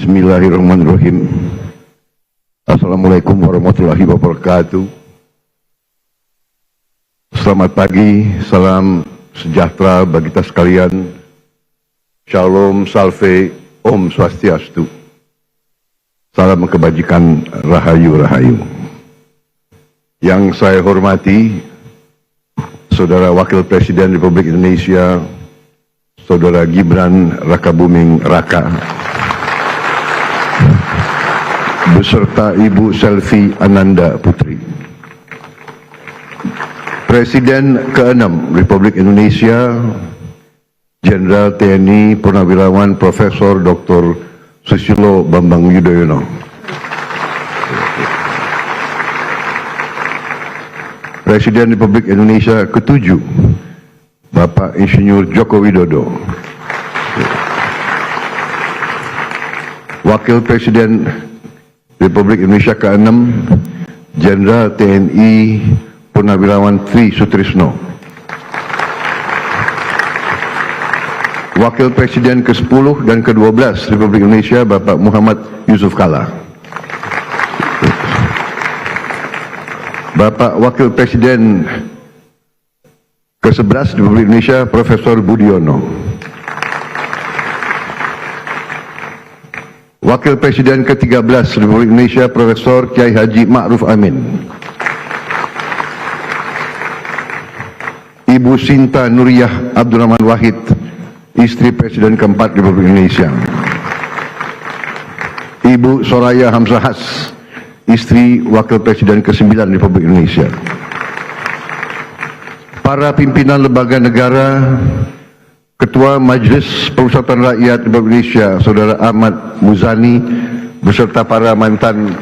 Bismillahirrahmanirrahim. Assalamualaikum warahmatullahi wabarakatuh. Selamat pagi, salam sejahtera bagi kita sekalian. Shalom, salve, Om Swastiastu. Salam kebajikan, rahayu, rahayu. Yang saya hormati, Saudara Wakil Presiden Republik Indonesia, Saudara Gibran Rakabuming Raka, beserta Ibu Selvi Ananda Putri. Presiden ke-6 Republik Indonesia, Jenderal TNI Purnawirawan Profesor Dr. Susilo Bambang Yudhoyono. Presiden Republik Indonesia ke-7, Bapak Insinyur Joko Widodo. Wakil Presiden Republik Indonesia ke-6, Jenderal TNI Purnawirawan Tri Sutrisno. Wakil Presiden ke-10 dan ke-12 Republik Indonesia, Bapak Muhammad Yusuf Kalla. Bapak Wakil Presiden ke-11 Republik Indonesia, Profesor Budiono. Wakil Presiden ke-13 Republik Indonesia, Profesor Kiai Haji Ma'ruf Amin. Ibu Sinta Nuriyah Abdurrahman Wahid, istri Presiden ke-4 Republik Indonesia. Ibu Soraya Hamzahas, istri Wakil Presiden ke-9 Republik Indonesia. Para pimpinan lembaga negara, Ketua Majelis Permusyawaratan Rakyat Republik Indonesia, Saudara Ahmad Muzani, beserta para mantan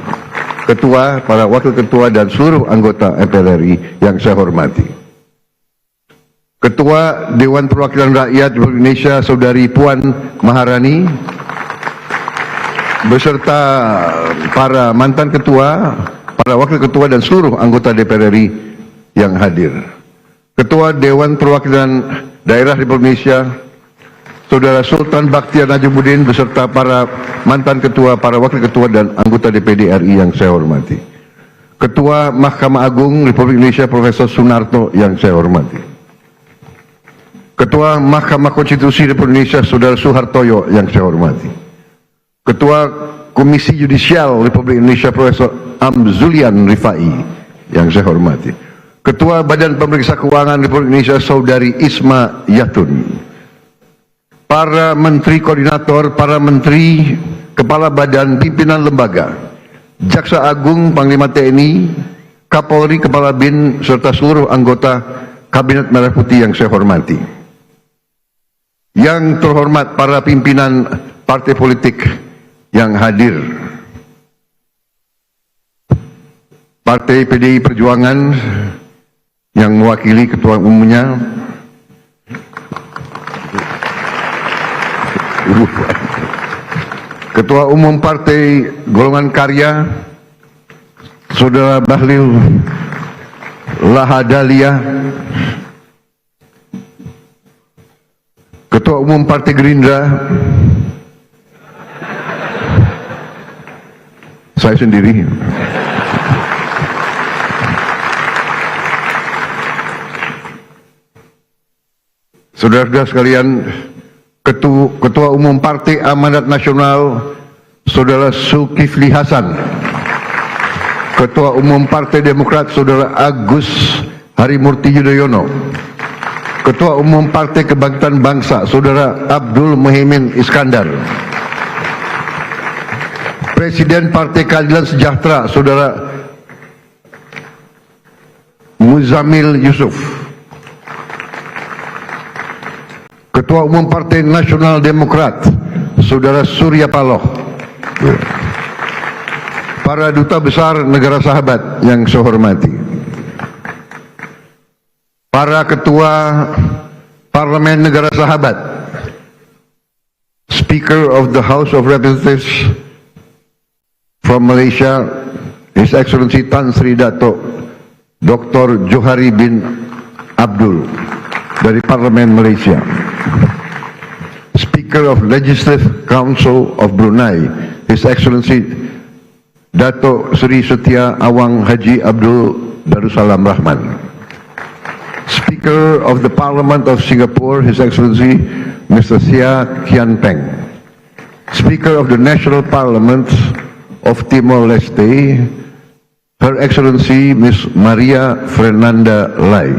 ketua, para wakil ketua, dan seluruh anggota MPR RI yang saya hormati. Ketua Dewan Perwakilan Rakyat Republik Indonesia, Saudari Puan Maharani, beserta para mantan ketua, para wakil ketua, dan seluruh anggota DPR RI yang hadir. Ketua Dewan Perwakilan Daerah Republik Indonesia, Saudara Sultan Bakhtiar Najamuddin, beserta para mantan ketua, para wakil ketua, dan anggota DPD RI yang saya hormati. Ketua Mahkamah Agung Republik Indonesia, Profesor Sunarto, yang saya hormati. Ketua Mahkamah Konstitusi Republik Indonesia, Saudara Suhartoyo, yang saya hormati. Ketua Komisi Yudisial Republik Indonesia, Profesor Amzulian Rifai, yang saya hormati. Ketua Badan Pemeriksa Keuangan Republik Indonesia, Saudari Isma Yatun. Para Menteri Koordinator, para Menteri, Kepala Badan, Pimpinan Lembaga, Jaksa Agung, Panglima TNI, Kapolri, Kepala BIN, serta seluruh anggota Kabinet Merah Putih yang saya hormati. Yang terhormat para pimpinan partai politik yang hadir. Partai PDI Perjuangan yang mewakili ketua umumnya, Ketua Umum Partai Golongan Karya, Saudara Bahlil Lahadalia, Ketua Umum Partai Gerindra, saya sendiri. Saudara-saudara sekalian, Ketua Umum Partai Amanat Nasional, Saudara Zulkifli Hasan. Ketua Umum Partai Demokrat, Saudara Agus Harimurti Yudhoyono. Ketua Umum Partai Kebangkitan Bangsa, Saudara Abdul Muhaimin Iskandar. Presiden Partai Keadilan Sejahtera, Saudara Muzamil Yusuf. Ketua Umum Partai Nasional Demokrat, Saudara Surya Paloh. Para duta besar negara sahabat yang saya hormati. Para ketua Parlemen negara sahabat, Speaker of the House of Representatives from Malaysia, His Excellency Tan Sri Dato' Dr. Johari bin Abdul dari Parlemen Malaysia. Speaker of Legislative Council of Brunei, His Excellency Dato Seri Setia Awang Haji Abdul Darussalam Rahman. Speaker of the Parliament of Singapore, His Excellency Mr. Seah Kian Peng. Speaker of the National Parliament of Timor-Leste, Her Excellency Miss Maria Fernanda Lai.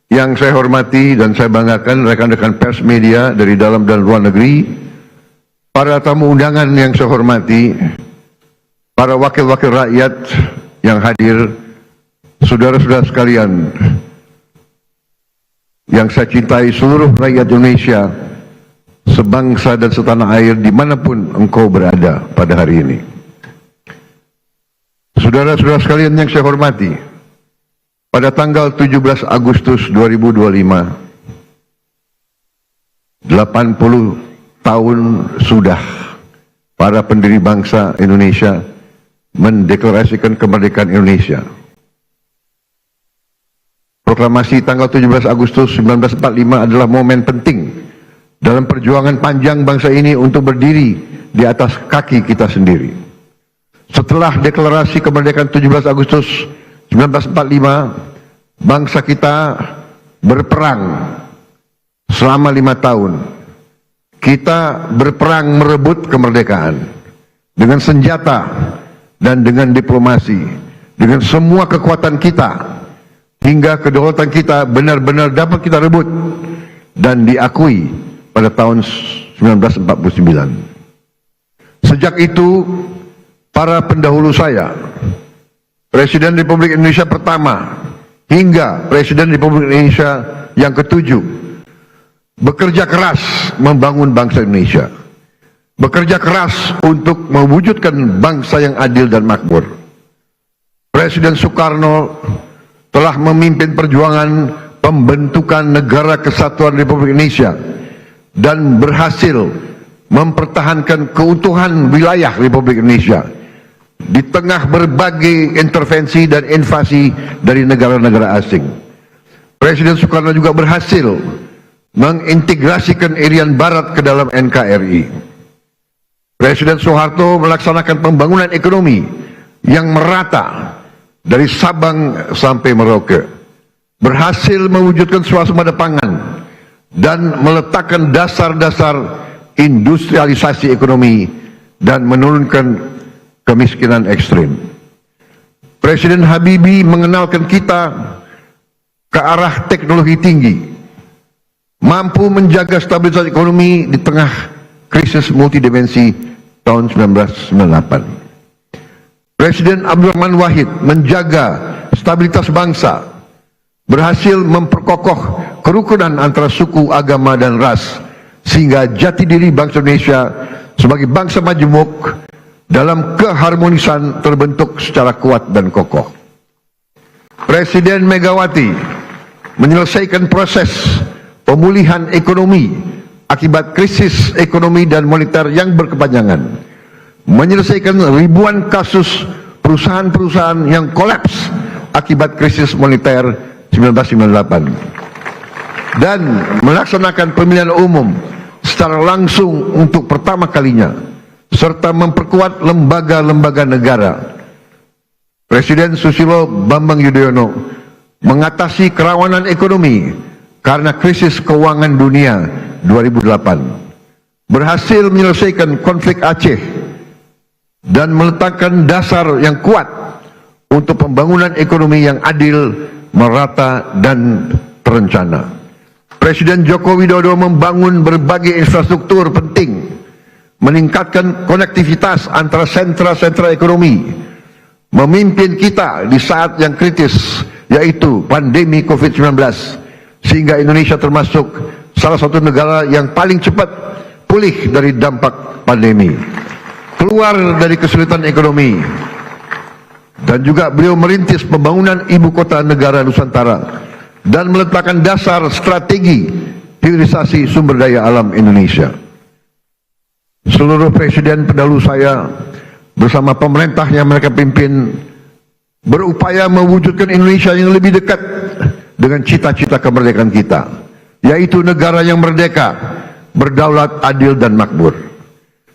Yang saya hormati dan saya banggakan rekan-rekan pers media dari dalam dan luar negeri, para tamu undangan yang saya hormati, para wakil-wakil rakyat yang hadir, saudara-saudara sekalian yang saya cintai, seluruh rakyat Indonesia, sebangsa dan setanah air dimanapun engkau berada pada hari ini. Saudara-saudara sekalian yang saya hormati, pada tanggal 17 Agustus 2025, 80 tahun sudah para pendiri bangsa Indonesia mendeklarasikan kemerdekaan Indonesia. Proklamasi tanggal 17 Agustus 1945 adalah momen penting dalam perjuangan panjang bangsa ini untuk berdiri di atas kaki kita sendiri. Setelah deklarasi kemerdekaan 17 Agustus 1945, bangsa kita berperang selama 5 tahun. Kita berperang merebut kemerdekaan dengan senjata dan dengan diplomasi, dengan semua kekuatan kita, hingga kedaulatan kita benar-benar dapat kita rebut dan diakui pada tahun 1949. Sejak itu, para pendahulu saya, Presiden Republik Indonesia pertama hingga Presiden Republik Indonesia yang ketujuh, bekerja keras membangun bangsa Indonesia, bekerja keras untuk mewujudkan bangsa yang adil dan makmur. Presiden Soekarno telah memimpin perjuangan pembentukan Negara Kesatuan Republik Indonesia dan berhasil mempertahankan keutuhan wilayah Republik Indonesia di tengah berbagai intervensi dan invasi dari negara-negara asing. Presiden Soekarno juga berhasil mengintegrasikan Irian Barat ke dalam NKRI. Presiden Soeharto melaksanakan pembangunan ekonomi yang merata dari Sabang sampai Merauke, berhasil mewujudkan swasembada pangan dan meletakkan dasar-dasar industrialisasi ekonomi dan menurunkan kemiskinan ekstrim. Presiden Habibie mengenalkan kita ke arah teknologi tinggi, mampu menjaga stabilitas ekonomi di tengah krisis multidimensi tahun 1998. Presiden Abdurrahman Wahid menjaga stabilitas bangsa, berhasil memperkokoh kerukunan antara suku, agama, dan ras, sehingga jati diri bangsa Indonesia sebagai bangsa majemuk dalam keharmonisan terbentuk secara kuat dan kokoh. Presiden Megawati menyelesaikan proses pemulihan ekonomi akibat krisis ekonomi dan moneter yang berkepanjangan, menyelesaikan ribuan kasus perusahaan-perusahaan yang kolaps akibat krisis moneter 1998, dan melaksanakan pemilihan umum secara langsung untuk pertama kalinya, serta memperkuat lembaga-lembaga negara. Presiden Susilo Bambang Yudhoyono mengatasi kerawanan ekonomi karena krisis keuangan dunia 2008, berhasil menyelesaikan konflik Aceh dan meletakkan dasar yang kuat untuk pembangunan ekonomi yang adil, merata, dan terencana. Presiden Joko Widodo membangun berbagai infrastruktur penting, meningkatkan konektivitas antara sentra-sentra ekonomi, memimpin kita di saat yang kritis, yaitu pandemi COVID-19, sehingga Indonesia termasuk salah satu negara yang paling cepat pulih dari dampak pandemi, keluar dari kesulitan ekonomi. Dan juga beliau merintis pembangunan ibu kota negara Nusantara dan meletakkan dasar strategi hilirisasi sumber daya alam Indonesia. Seluruh presiden pendahulu saya bersama pemerintah yang mereka pimpin berupaya mewujudkan Indonesia yang lebih dekat dengan cita-cita kemerdekaan kita, yaitu negara yang merdeka, berdaulat, adil, dan makmur.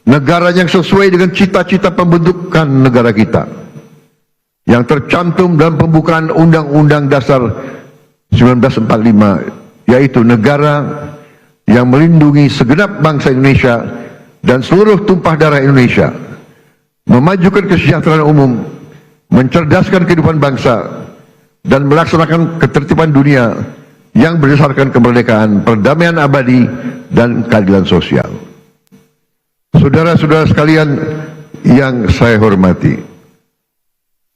negara yang sesuai dengan cita-cita pembentukan negara kita yang tercantum dalam pembukaan Undang-Undang Dasar 1945, yaitu negara yang melindungi segenap bangsa Indonesia dan seluruh tumpah darah Indonesia, memajukan kesejahteraan umum, mencerdaskan kehidupan bangsa, dan melaksanakan ketertiban dunia yang berdasarkan kemerdekaan, perdamaian abadi, dan keadilan sosial. Saudara-saudara sekalian yang saya hormati,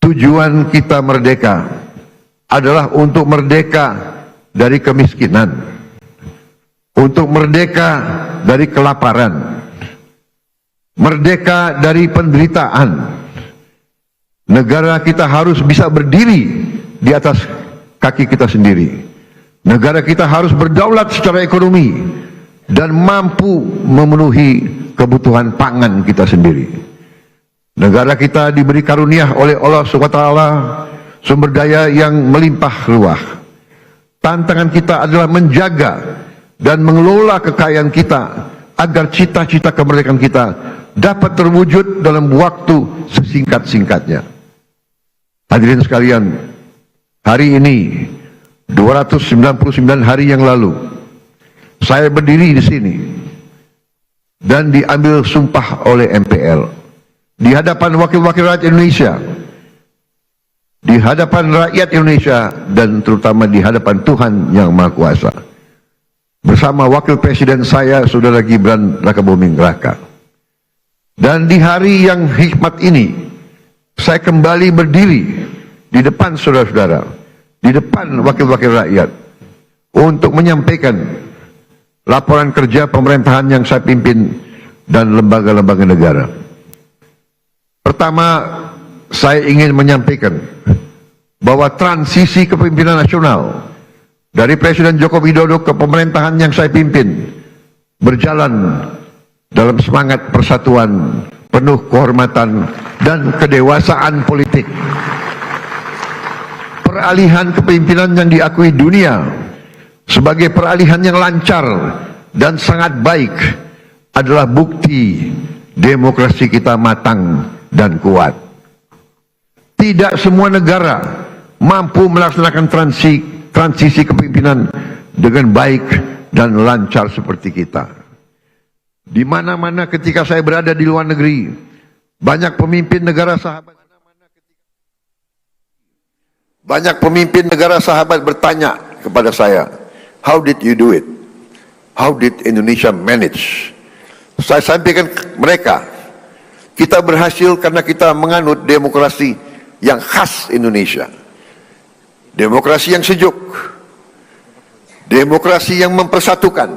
tujuan kita merdeka adalah untuk merdeka dari kemiskinan, untuk merdeka dari kelaparan, merdeka dari penderitaan. Negara kita harus bisa berdiri di atas kaki kita sendiri. Negara kita harus berdaulat secara ekonomi dan mampu memenuhi kebutuhan pangan kita sendiri. Negara kita diberi karunia oleh Allah SWT sumber daya yang melimpah ruah. Tantangan kita adalah menjaga dan mengelola kekayaan kita agar cita-cita kemerdekaan kita dapat terwujud dalam waktu sesingkat-singkatnya. Hadirin sekalian, hari ini 299 hari yang lalu saya berdiri di sini dan diambil sumpah oleh MPR di hadapan wakil-wakil rakyat Indonesia, di hadapan rakyat Indonesia, dan terutama di hadapan Tuhan Yang Maha Kuasa, bersama wakil presiden saya, Saudara Gibran Rakabuming Raka. Dan di hari yang hikmat ini, saya kembali berdiri di depan saudara-saudara, di depan wakil-wakil rakyat, untuk menyampaikan laporan kerja pemerintahan yang saya pimpin dan lembaga-lembaga negara. Pertama, saya ingin menyampaikan bahwa transisi kepemimpinan nasional dari Presiden Joko Widodo ke pemerintahan yang saya pimpin berjalan dalam semangat persatuan, penuh kehormatan dan kedewasaan politik. Peralihan kepemimpinan yang diakui dunia sebagai peralihan yang lancar dan sangat baik adalah bukti demokrasi kita matang dan kuat. Tidak semua negara mampu melaksanakan transisi kepemimpinan dengan baik dan lancar seperti kita. Di mana-mana ketika saya berada di luar negeri, banyak pemimpin negara sahabat bertanya kepada saya, "How did you do it? How did Indonesia manage?" Saya sampaikan mereka, kita berhasil karena kita menganut demokrasi yang khas Indonesia. Demokrasi yang sejuk, demokrasi yang mempersatukan,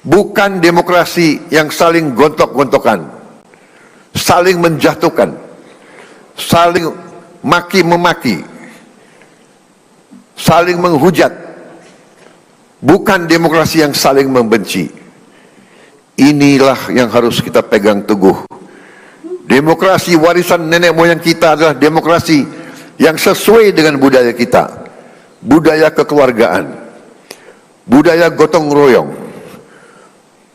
bukan demokrasi yang saling gontok-gontokan, saling menjatuhkan, saling maki-memaki, saling menghujat, bukan demokrasi yang saling membenci. Inilah yang harus kita pegang teguh. Demokrasi warisan nenek moyang kita adalah demokrasi yang sesuai dengan budaya kita, budaya kekeluargaan, budaya gotong royong,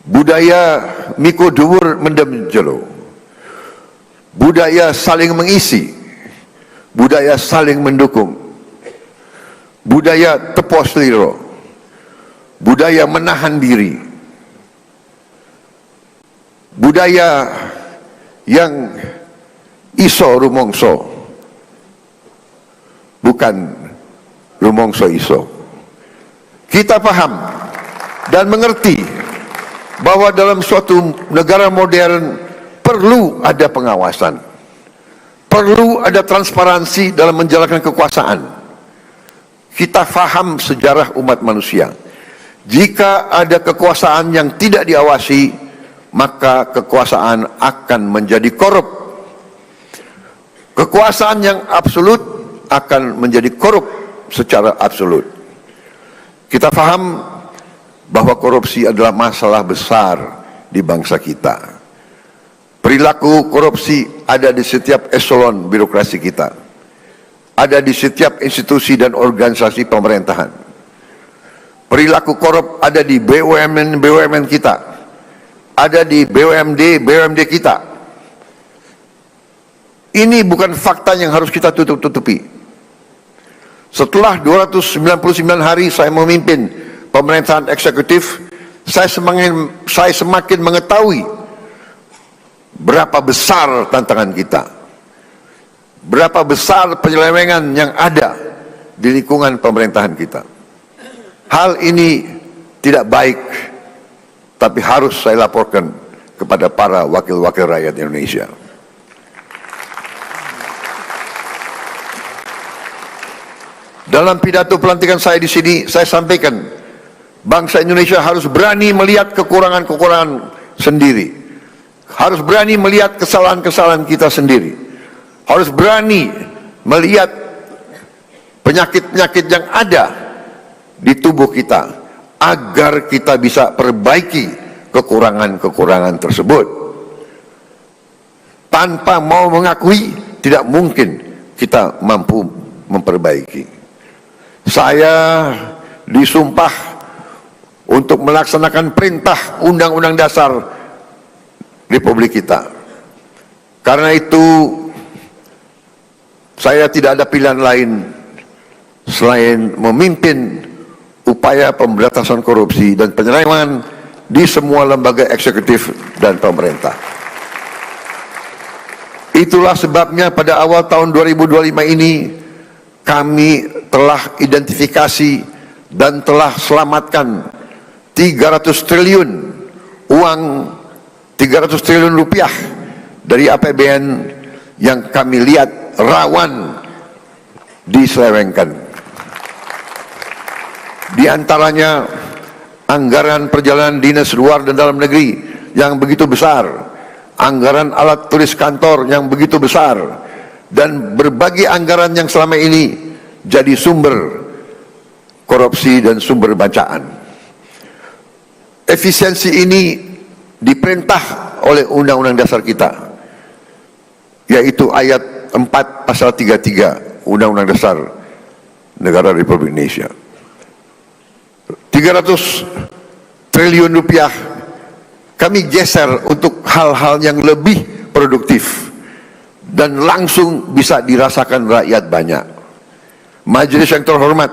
budaya miko dhuwur mendem jero, budaya saling mengisi, budaya saling mendukung, budaya tepo sliro, budaya menahan diri, budaya yang iso rumongso, bukan rumongso iso. Kita paham dan mengerti bahwa dalam suatu negara modern perlu ada pengawasan, perlu ada transparansi dalam menjalankan kekuasaan. Kita paham sejarah umat manusia. Jika ada kekuasaan yang tidak diawasi, maka kekuasaan akan menjadi korup. Kekuasaan yang absolut akan menjadi korup secara absolut. Kita paham bahwa korupsi adalah masalah besar di bangsa kita. Perilaku korupsi ada di setiap eselon birokrasi kita, ada di setiap institusi dan organisasi pemerintahan. Perilaku korup ada di BUMN kita, ada di BUMD kita. Ini bukan fakta yang harus kita tutup-tutupi. Setelah 299 hari saya memimpin pemerintahan eksekutif, saya semakin mengetahui berapa besar tantangan kita, berapa besar penyelewengan yang ada di lingkungan pemerintahan kita. Hal ini tidak baik, tapi harus saya laporkan kepada para wakil-wakil rakyat Indonesia. Dalam pidato pelantikan saya di sini, saya sampaikan, bangsa Indonesia harus berani melihat kekurangan-kekurangan sendiri. Harus berani melihat kesalahan-kesalahan kita sendiri. Harus berani melihat penyakit-penyakit yang ada di tubuh kita, agar kita bisa perbaiki kekurangan-kekurangan tersebut. Tanpa mau mengakui, tidak mungkin kita mampu memperbaiki. Saya disumpah untuk melaksanakan perintah Undang-Undang Dasar Republik kita. Karena itu, saya tidak ada pilihan lain selain memimpin upaya pemberantasan korupsi dan penyelewengan di semua lembaga eksekutif dan pemerintah. Itulah sebabnya pada awal tahun 2025 ini kami telah identifikasi dan telah selamatkan 300 triliun uang, 300 triliun rupiah dari APBN yang kami lihat rawan diselewengkan. Di antaranya anggaran perjalanan dinas luar dan dalam negeri yang begitu besar, anggaran alat tulis kantor yang begitu besar, dan berbagai anggaran yang selama ini jadi sumber korupsi dan sumber bacaan. Efisiensi ini diperintah oleh Undang-Undang Dasar kita, yaitu ayat 4 pasal 33 Undang-Undang Dasar Negara Republik Indonesia. 300 triliun rupiah kami geser untuk hal-hal yang lebih produktif dan langsung bisa dirasakan rakyat banyak. Majelis yang terhormat,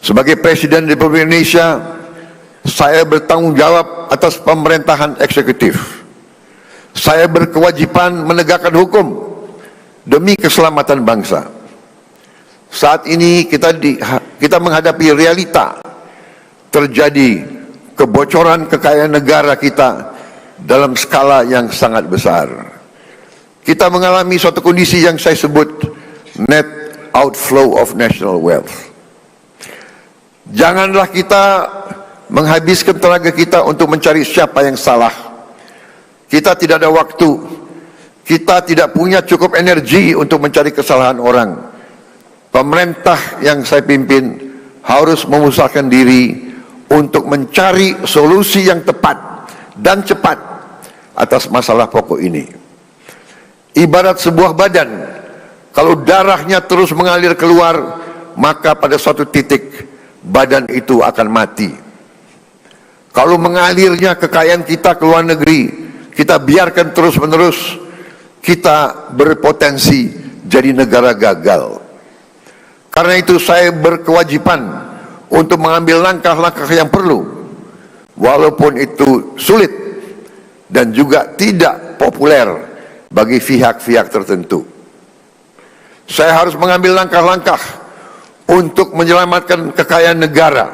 sebagai Presiden Republik Indonesia, saya bertanggung jawab atas pemerintahan eksekutif. Saya berkewajiban menegakkan hukum demi keselamatan bangsa. Saat ini kita menghadapi realita terjadi kebocoran kekayaan negara kita dalam skala yang sangat besar. Kita mengalami suatu kondisi yang saya sebut net outflow of national wealth. Janganlah kita menghabiskan tenaga kita untuk mencari siapa yang salah. Kita tidak ada waktu. Kita tidak punya cukup energi untuk mencari kesalahan orang. Pemerintah yang saya pimpin harus memusatkan diri untuk mencari solusi yang tepat dan cepat atas masalah pokok ini. Ibarat sebuah badan, kalau darahnya terus mengalir keluar, maka pada suatu titik badan itu akan mati. Kalau mengalirnya kekayaan kita ke luar negeri, kita biarkan terus-menerus, kita berpotensi jadi negara gagal. Karena itu saya berkewajiban untuk mengambil langkah-langkah yang perlu, walaupun itu sulit dan juga tidak populer bagi pihak-pihak tertentu. Saya harus mengambil langkah-langkah untuk menyelamatkan kekayaan negara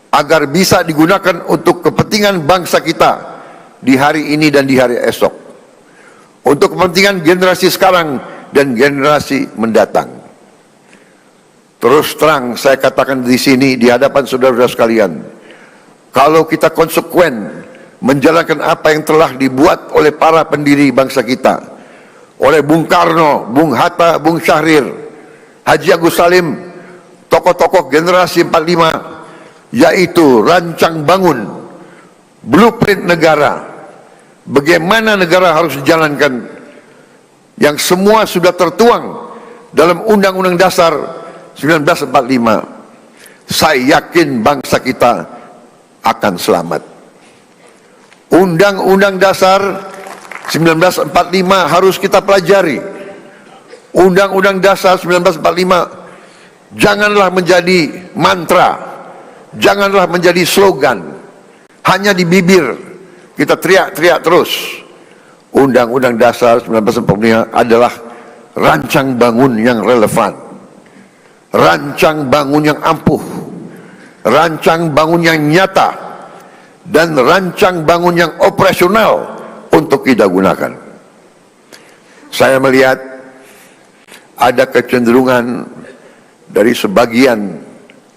agar bisa digunakan untuk kepentingan bangsa kita di hari ini dan di hari esok, untuk kepentingan generasi sekarang dan generasi mendatang. Terus terang saya katakan di sini di hadapan saudara-saudara sekalian, kalau kita konsekuen menjalankan apa yang telah dibuat oleh para pendiri bangsa kita, oleh Bung Karno, Bung Hatta, Bung Syahrir, Haji Agus Salim, tokoh-tokoh generasi 45, yaitu rancang bangun, blueprint negara, bagaimana negara harus dijalankan, yang semua sudah tertuang dalam Undang-Undang Dasar 1945, saya yakin bangsa kita akan selamat. Undang-Undang Dasar 1945 harus kita pelajari. Undang-Undang Dasar 1945 janganlah menjadi mantra, janganlah menjadi slogan, hanya di bibir kita teriak-teriak terus. Undang-Undang Dasar 1945 adalah rancang bangun yang relevan, rancang bangun yang ampuh, rancang bangun yang nyata, dan rancang bangun yang operasional untuk kita gunakan. Saya melihat ada kecenderungan dari sebagian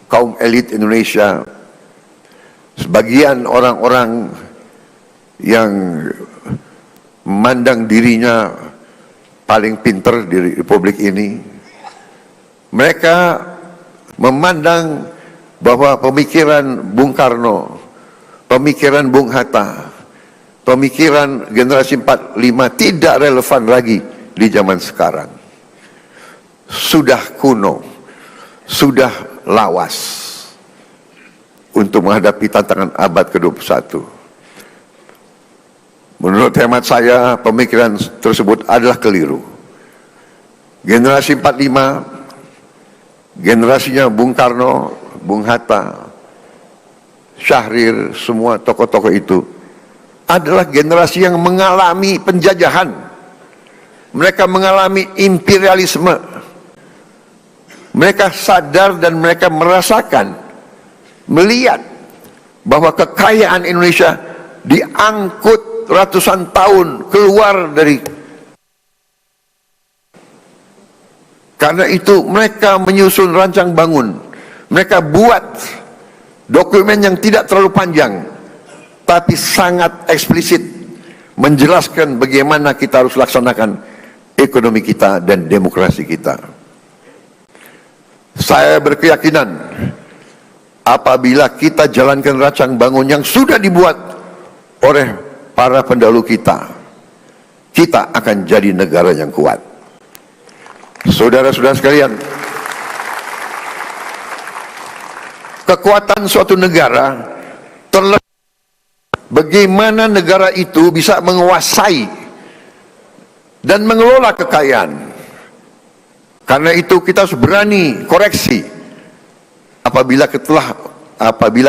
kaum elit Indonesia, sebagian orang-orang yang memandang dirinya paling pinter di republik ini. Mereka memandang bahwa pemikiran Bung Karno, pemikiran Bung Hatta, pemikiran generasi 45 tidak relevan lagi di zaman sekarang. Sudah kuno, sudah lawas untuk menghadapi tantangan abad ke-21. Menurut hemat saya, pemikiran tersebut adalah keliru. Generasi 45, generasinya Bung Karno, Bung Hatta, Syahrir, semua tokoh-tokoh itu adalah generasi yang mengalami penjajahan. Mereka mengalami imperialisme. Mereka sadar dan mereka merasakan, melihat bahwa kekayaan Indonesia diangkut ratusan tahun keluar dari. Karena itu mereka menyusun rancang bangun. Mereka buat dokumen yang tidak terlalu panjang, tapi sangat eksplisit, menjelaskan bagaimana kita harus laksanakan ekonomi kita dan demokrasi kita. Saya berkeyakinan apabila kita jalankan rancang bangun yang sudah dibuat oleh para pendahulu kita, kita akan jadi negara yang kuat. Saudara-saudara sekalian, kekuatan suatu negara terletak bagaimana negara itu bisa menguasai dan mengelola kekayaan. Karena itu kita harus berani koreksi apabila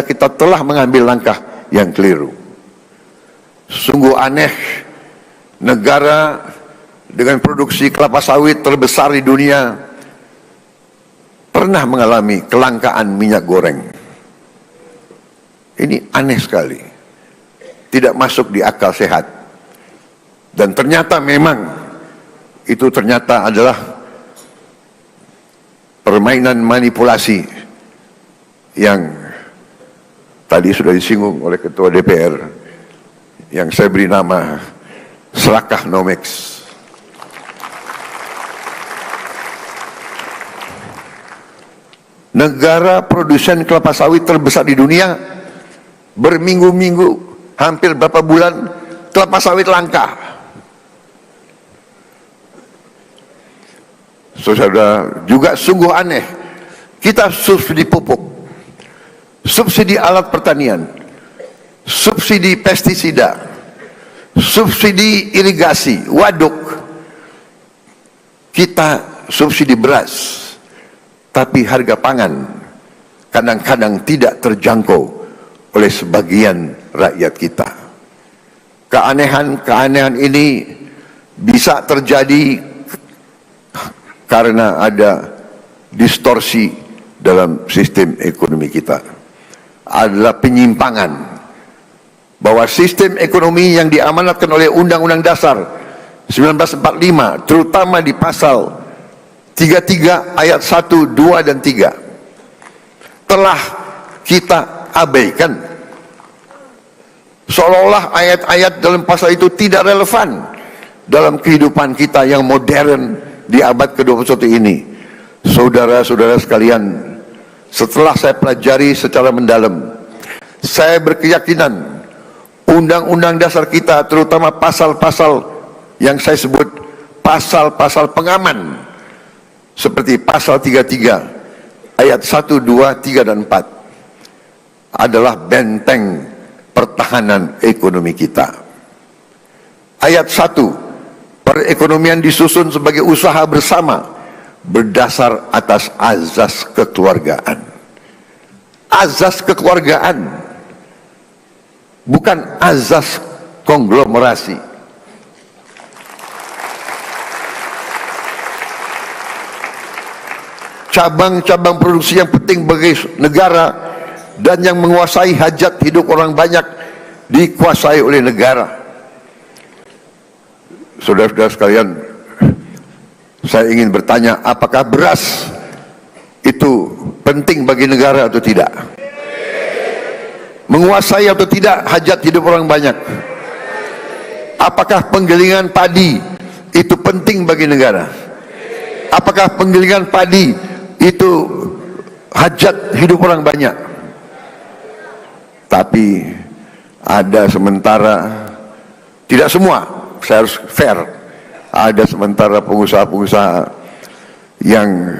kita telah mengambil langkah yang keliru. Sungguh aneh, negara dengan produksi kelapa sawit terbesar di dunia pernah mengalami kelangkaan minyak goreng. Ini aneh sekali, tidak masuk di akal sehat. Dan ternyata memang itu ternyata adalah permainan manipulasi yang tadi sudah disinggung oleh Ketua DPR, yang saya beri nama serakah Nomex. Negara produsen kelapa sawit terbesar di dunia, berminggu-minggu, hampir berapa bulan, kelapa sawit langka. Saudara, juga sungguh aneh, kita subsidi pupuk, subsidi alat pertanian, subsidi pestisida, subsidi irigasi, waduk, kita subsidi beras, tapi harga pangan kadang-kadang tidak terjangkau oleh sebagian rakyat kita. Keanehan-keanehan ini bisa terjadi karena ada distorsi dalam sistem ekonomi kita. Adalah penyimpangan bahwa sistem ekonomi yang diamanatkan oleh Undang-Undang Dasar 1945, terutama di pasal 33 ayat 1, 2, dan 3, telah kita abaikan. Seolah-olah ayat-ayat dalam pasal itu tidak relevan dalam kehidupan kita yang modern di abad ke-21 ini. Saudara-saudara sekalian, setelah saya pelajari secara mendalam, saya berkeyakinan Undang-Undang Dasar kita, terutama pasal-pasal yang saya sebut pasal-pasal pengaman, seperti pasal 33 ayat 1, 2, 3, dan 4, adalah benteng pertahanan ekonomi kita. Ayat 1, perekonomian disusun sebagai usaha bersama berdasar atas azas kekeluargaan. Azas kekeluargaan, bukan azas konglomerasi. Cabang-cabang produksi yang penting bagi negara dan yang menguasai hajat hidup orang banyak dikuasai oleh negara. Saudara-saudara sekalian, saya ingin bertanya, apakah beras itu penting bagi negara atau tidak? Menguasai atau tidak hajat hidup orang banyak? Apakah penggilingan padi itu penting bagi negara? Apakah penggilingan padi itu hajat hidup orang banyak? Tapi ada sementara, tidak semua, saya harus fair, ada sementara pengusaha-pengusaha yang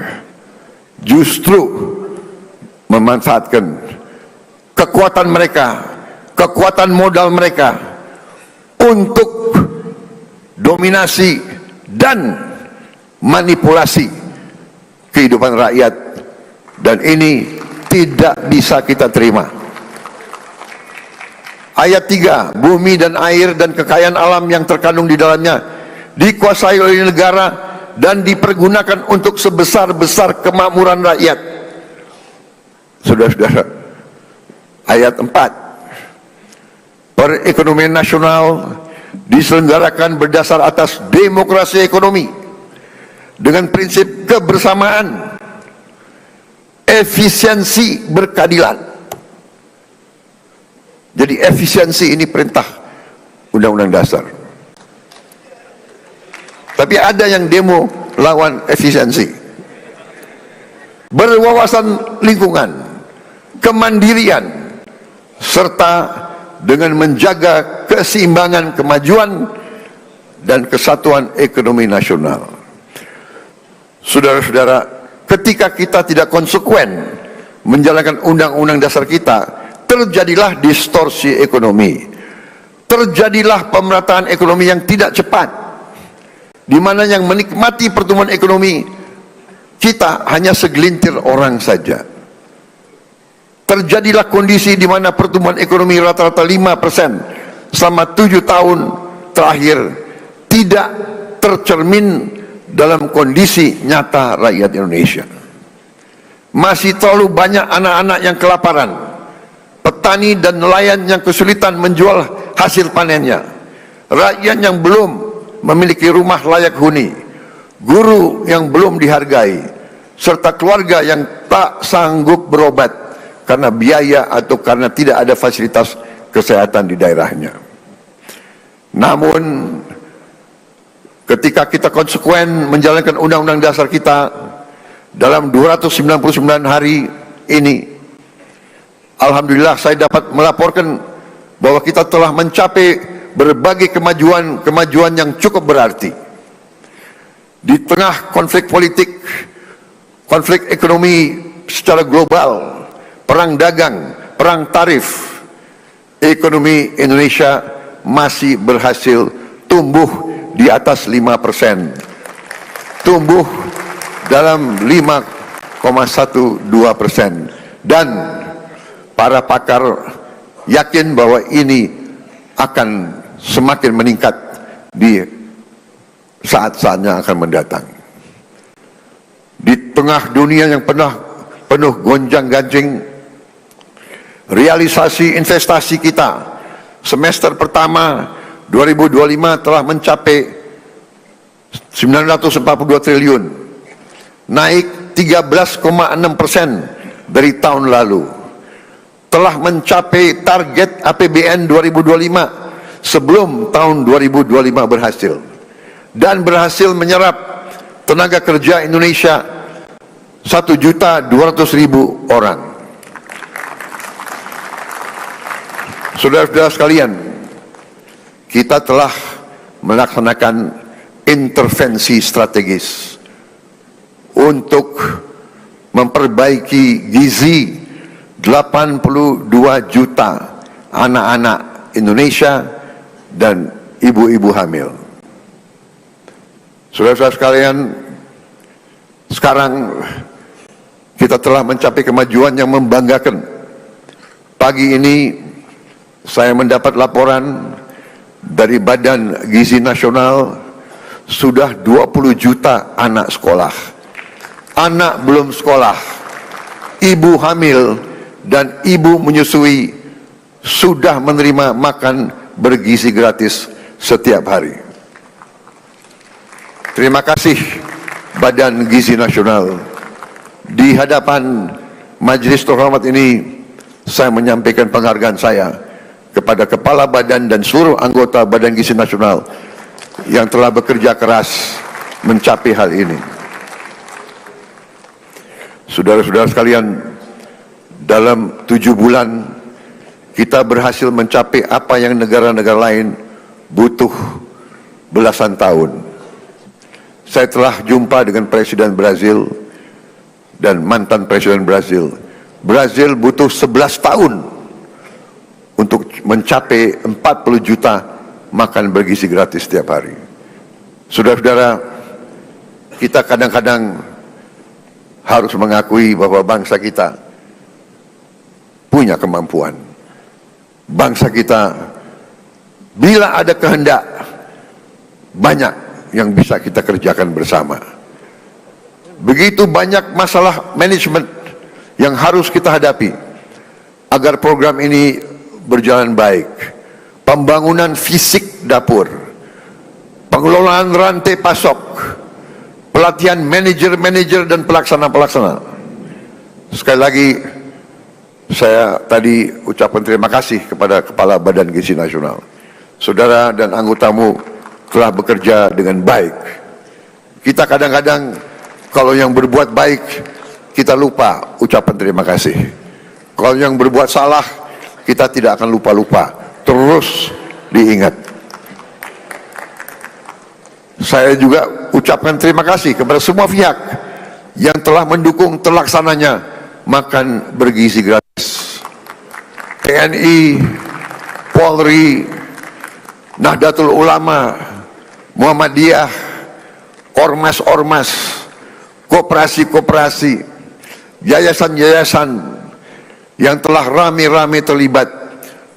justru memanfaatkan kekuatan mereka, kekuatan modal mereka untuk dominasi dan manipulasi kehidupan rakyat, dan ini tidak bisa kita terima. Ayat 3, bumi dan air dan kekayaan alam yang terkandung di dalamnya dikuasai oleh negara dan dipergunakan untuk sebesar-besar kemakmuran rakyat. Saudara-saudara, ayat 4, perekonomian nasional diselenggarakan berdasar atas demokrasi ekonomi dengan prinsip kebersamaan, efisiensi, berkeadilan. Jadi efisiensi ini perintah Undang-Undang Dasar. Tapi ada yang demo lawan efisiensi. Berwawasan lingkungan, kemandirian, serta dengan menjaga keseimbangan kemajuan dan kesatuan ekonomi nasional. Saudara-saudara, ketika kita tidak konsekuen menjalankan undang-undang dasar kita, terjadilah distorsi ekonomi, terjadilah pemerataan ekonomi yang tidak cepat, di mana yang menikmati pertumbuhan ekonomi kita hanya segelintir orang saja. Terjadilah kondisi di mana pertumbuhan ekonomi rata-rata 5% selama 7 tahun terakhir tidak tercermin dalam kondisi nyata rakyat Indonesia. Masih terlalu banyak anak-anak yang kelaparan, petani dan nelayan yang kesulitan menjual hasil panennya, rakyat yang belum memiliki rumah layak huni, guru yang belum dihargai, serta keluarga yang tak sanggup berobat karena biaya atau karena tidak ada fasilitas kesehatan di daerahnya. Namun ketika kita konsekuen menjalankan undang-undang dasar kita dalam 299 hari ini, alhamdulillah saya dapat melaporkan bahwa kita telah mencapai berbagai kemajuan yang cukup berarti. Di tengah konflik politik, konflik ekonomi secara global, perang dagang, perang tarif, ekonomi Indonesia masih berhasil tumbuh di atas 5%. Tumbuh dalam 5,12%. Dan para pakar yakin bahwa ini akan semakin meningkat di saat-saatnya akan mendatang. Di tengah dunia yang penuh gonjang-ganjing, realisasi investasi kita semester pertama 2025 telah mencapai 942 triliun, naik 13,6% dari tahun lalu. Telah mencapai target APBN 2025 sebelum tahun 2025 berhasil, dan berhasil menyerap tenaga kerja Indonesia 1.200.000 orang. Saudara-saudara sekalian, kita telah melaksanakan intervensi strategis untuk memperbaiki gizi 82 juta anak-anak Indonesia dan ibu-ibu hamil. Saudara-saudara sekalian, sekarang kita telah mencapai kemajuan yang membanggakan. Pagi ini saya mendapat laporan dari Badan Gizi Nasional, sudah 20 juta anak sekolah. Anak belum sekolah, ibu hamil dan ibu menyusui sudah menerima makan bergizi gratis setiap hari. Terima kasih Badan Gizi Nasional. Di hadapan majelis terhormat ini, saya menyampaikan penghargaan saya kepada Kepala Badan dan seluruh anggota Badan Gizi Nasional yang telah bekerja keras mencapai hal ini. Saudara-saudara sekalian, dalam 7 bulan kita berhasil mencapai apa yang negara-negara lain butuh belasan tahun. Saya telah jumpa dengan Presiden Brazil dan mantan Presiden Brazil. Brazil butuh 11 tahun untuk mencapai 40 juta makan bergizi gratis setiap hari. Saudara-saudara, kita kadang-kadang harus mengakui bahwa bangsa kita punya kemampuan. Bangsa kita, bila ada kehendak, banyak yang bisa kita kerjakan bersama. Begitu banyak masalah manajemen yang harus kita hadapi agar program ini berjalan baik. Pembangunan fisik dapur, pengelolaan rantai pasok, pelatihan manajer-manajer dan pelaksana-pelaksana. Sekali lagi, saya tadi ucapkan terima kasih kepada Kepala Badan Gizi Nasional. Saudara dan anggotamu telah bekerja dengan baik. Kita kadang-kadang kalau yang berbuat baik, kita lupa ucapan terima kasih. Kalau yang berbuat salah, kita tidak akan lupa-lupa. Terus diingat. Saya juga ucapkan terima kasih kepada semua pihak yang telah mendukung terlaksananya makan bergizi gratis. TNI, Polri, Nahdlatul Ulama, Muhammadiyah, ormas-ormas, koperasi-koperasi, yayasan-yayasan yang telah rame-rame terlibat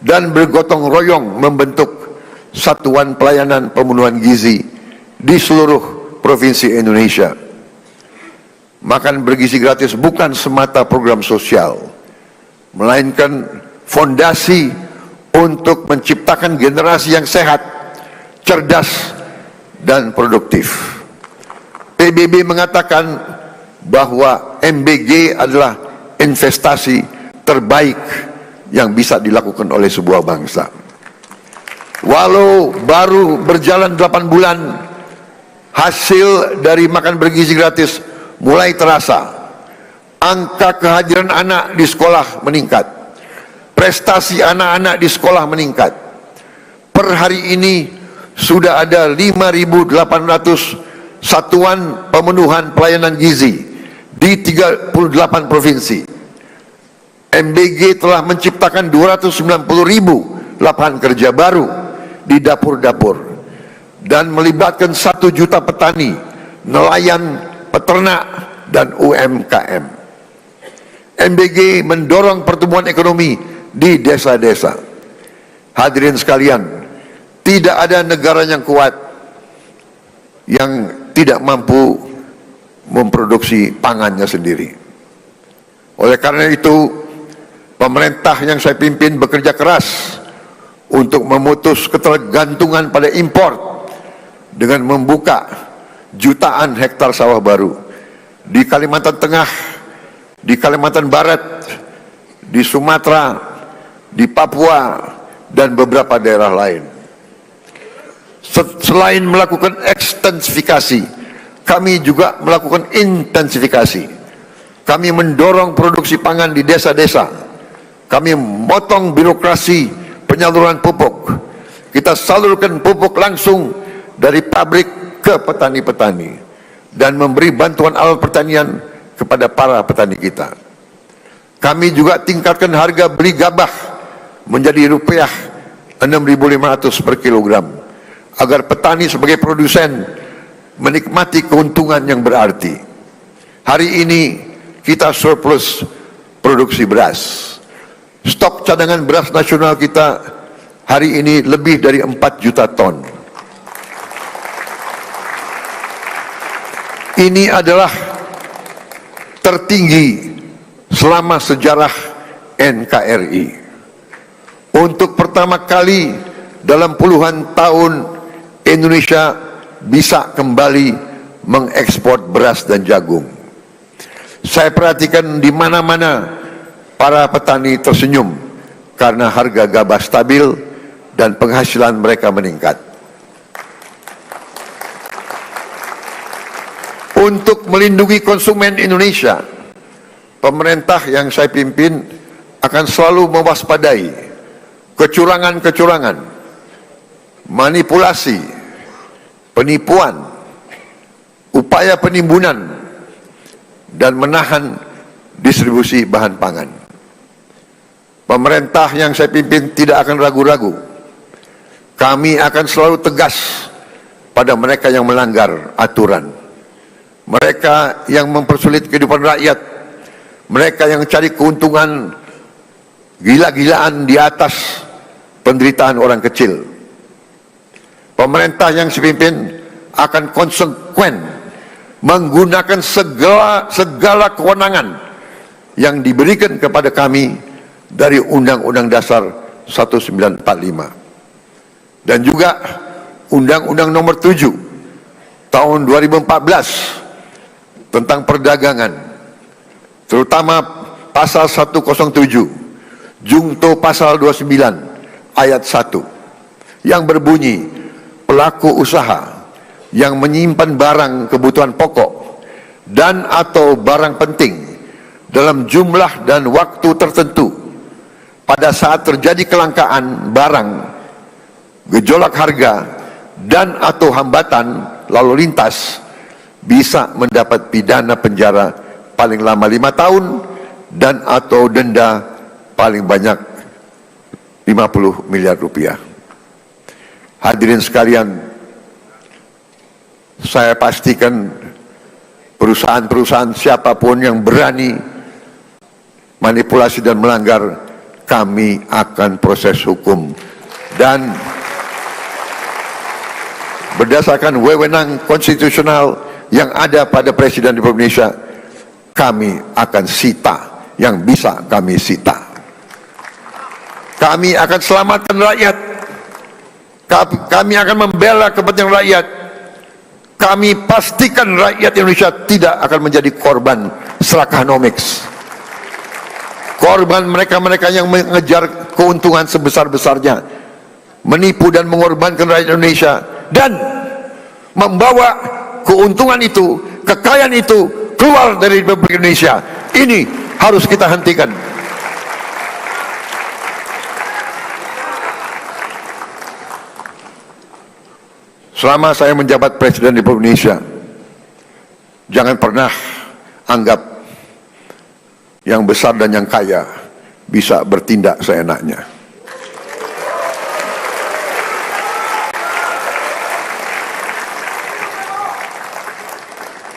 dan bergotong royong membentuk Satuan Pelayanan Pemenuhan Gizi di seluruh provinsi Indonesia. Makan bergizi gratis bukan semata program sosial, melainkan fondasi untuk menciptakan generasi yang sehat, cerdas, dan produktif. PBB mengatakan bahwa MBG adalah investasi terbaik yang bisa dilakukan oleh sebuah bangsa. Walau baru berjalan 8 bulan, hasil dari makan bergizi gratis mulai terasa. Angka kehadiran anak di sekolah meningkat, prestasi anak-anak di sekolah meningkat. Per hari ini sudah ada 5.800 satuan pemenuhan pelayanan gizi di 38 provinsi. MBG telah menciptakan 290.000 lapangan kerja baru di dapur-dapur dan melibatkan 1 juta petani, nelayan, peternak, dan UMKM. MBG mendorong pertumbuhan ekonomi di desa-desa. Hadirin sekalian, tidak ada negara yang kuat yang tidak mampu memproduksi pangannya sendiri. Oleh karena itu, pemerintah yang saya pimpin bekerja keras untuk memutus ketergantungan pada impor dengan membuka jutaan hektar sawah baru di Kalimantan Tengah, di Kalimantan Barat, di Sumatera, di Papua, dan beberapa daerah lain. Selain melakukan ekstensifikasi, kami juga melakukan intensifikasi. Kami mendorong produksi pangan di desa-desa. Kami memotong birokrasi penyaluran pupuk. Kita salurkan pupuk langsung dari pabrik ke petani-petani dan memberi bantuan alat pertanian kepada para petani kita. Kami juga tingkatkan harga beli gabah menjadi rupiah 6.500 per kilogram, agar petani sebagai produsen menikmati keuntungan yang berarti. Hari ini kita surplus produksi beras. Stok cadangan beras nasional kita hari ini lebih dari 4 juta ton. Ini adalah tertinggi selama sejarah NKRI. Untuk pertama kali dalam puluhan tahun Indonesia bisa kembali mengekspor beras dan jagung. Saya perhatikan di mana-mana para petani tersenyum karena harga gabah stabil dan penghasilan mereka meningkat. Untuk melindungi konsumen Indonesia, pemerintah yang saya pimpin akan selalu mewaspadai kecurangan-kecurangan, manipulasi, penipuan, upaya penimbunan, dan menahan distribusi bahan pangan. Pemerintah yang saya pimpin tidak akan ragu-ragu. Kami akan selalu tegas pada mereka yang melanggar aturan, mereka yang mempersulit kehidupan rakyat, mereka yang cari keuntungan gila-gilaan di atas penderitaan orang kecil. Pemerintah yang saya pimpin akan konsekuen menggunakan segala kewenangan yang diberikan kepada kami dari Undang-Undang Dasar 1945 dan juga Undang-Undang Nomor 7 tahun 2014 tentang perdagangan, terutama pasal 107 Jungto pasal 29 ayat 1 yang berbunyi, pelaku usaha yang menyimpan barang kebutuhan pokok dan atau barang penting dalam jumlah dan waktu tertentu pada saat terjadi kelangkaan barang, gejolak harga, dan atau hambatan lalu lintas bisa mendapat pidana penjara paling lama 5 tahun dan atau denda paling banyak 50 miliar rupiah. Hadirin sekalian, saya pastikan perusahaan-perusahaan siapapun yang berani manipulasi dan melanggar, kami akan proses hukum. Dan berdasarkan wewenang konstitusional yang ada pada Presiden Republik Indonesia, kami akan sita yang bisa kami sita. Kami akan selamatkan rakyat. Kami akan membela kepentingan rakyat. Kami pastikan rakyat Indonesia tidak akan menjadi korban serakanomics, korban mereka-mereka yang mengejar keuntungan sebesar-besarnya, menipu dan mengorbankan rakyat Indonesia, dan membawa keuntungan itu, kekayaan itu keluar dari Republik Indonesia. Ini harus kita hentikan. Selama saya menjabat Presiden Republik Indonesia, jangan pernah anggap yang besar dan yang kaya bisa bertindak seenaknya.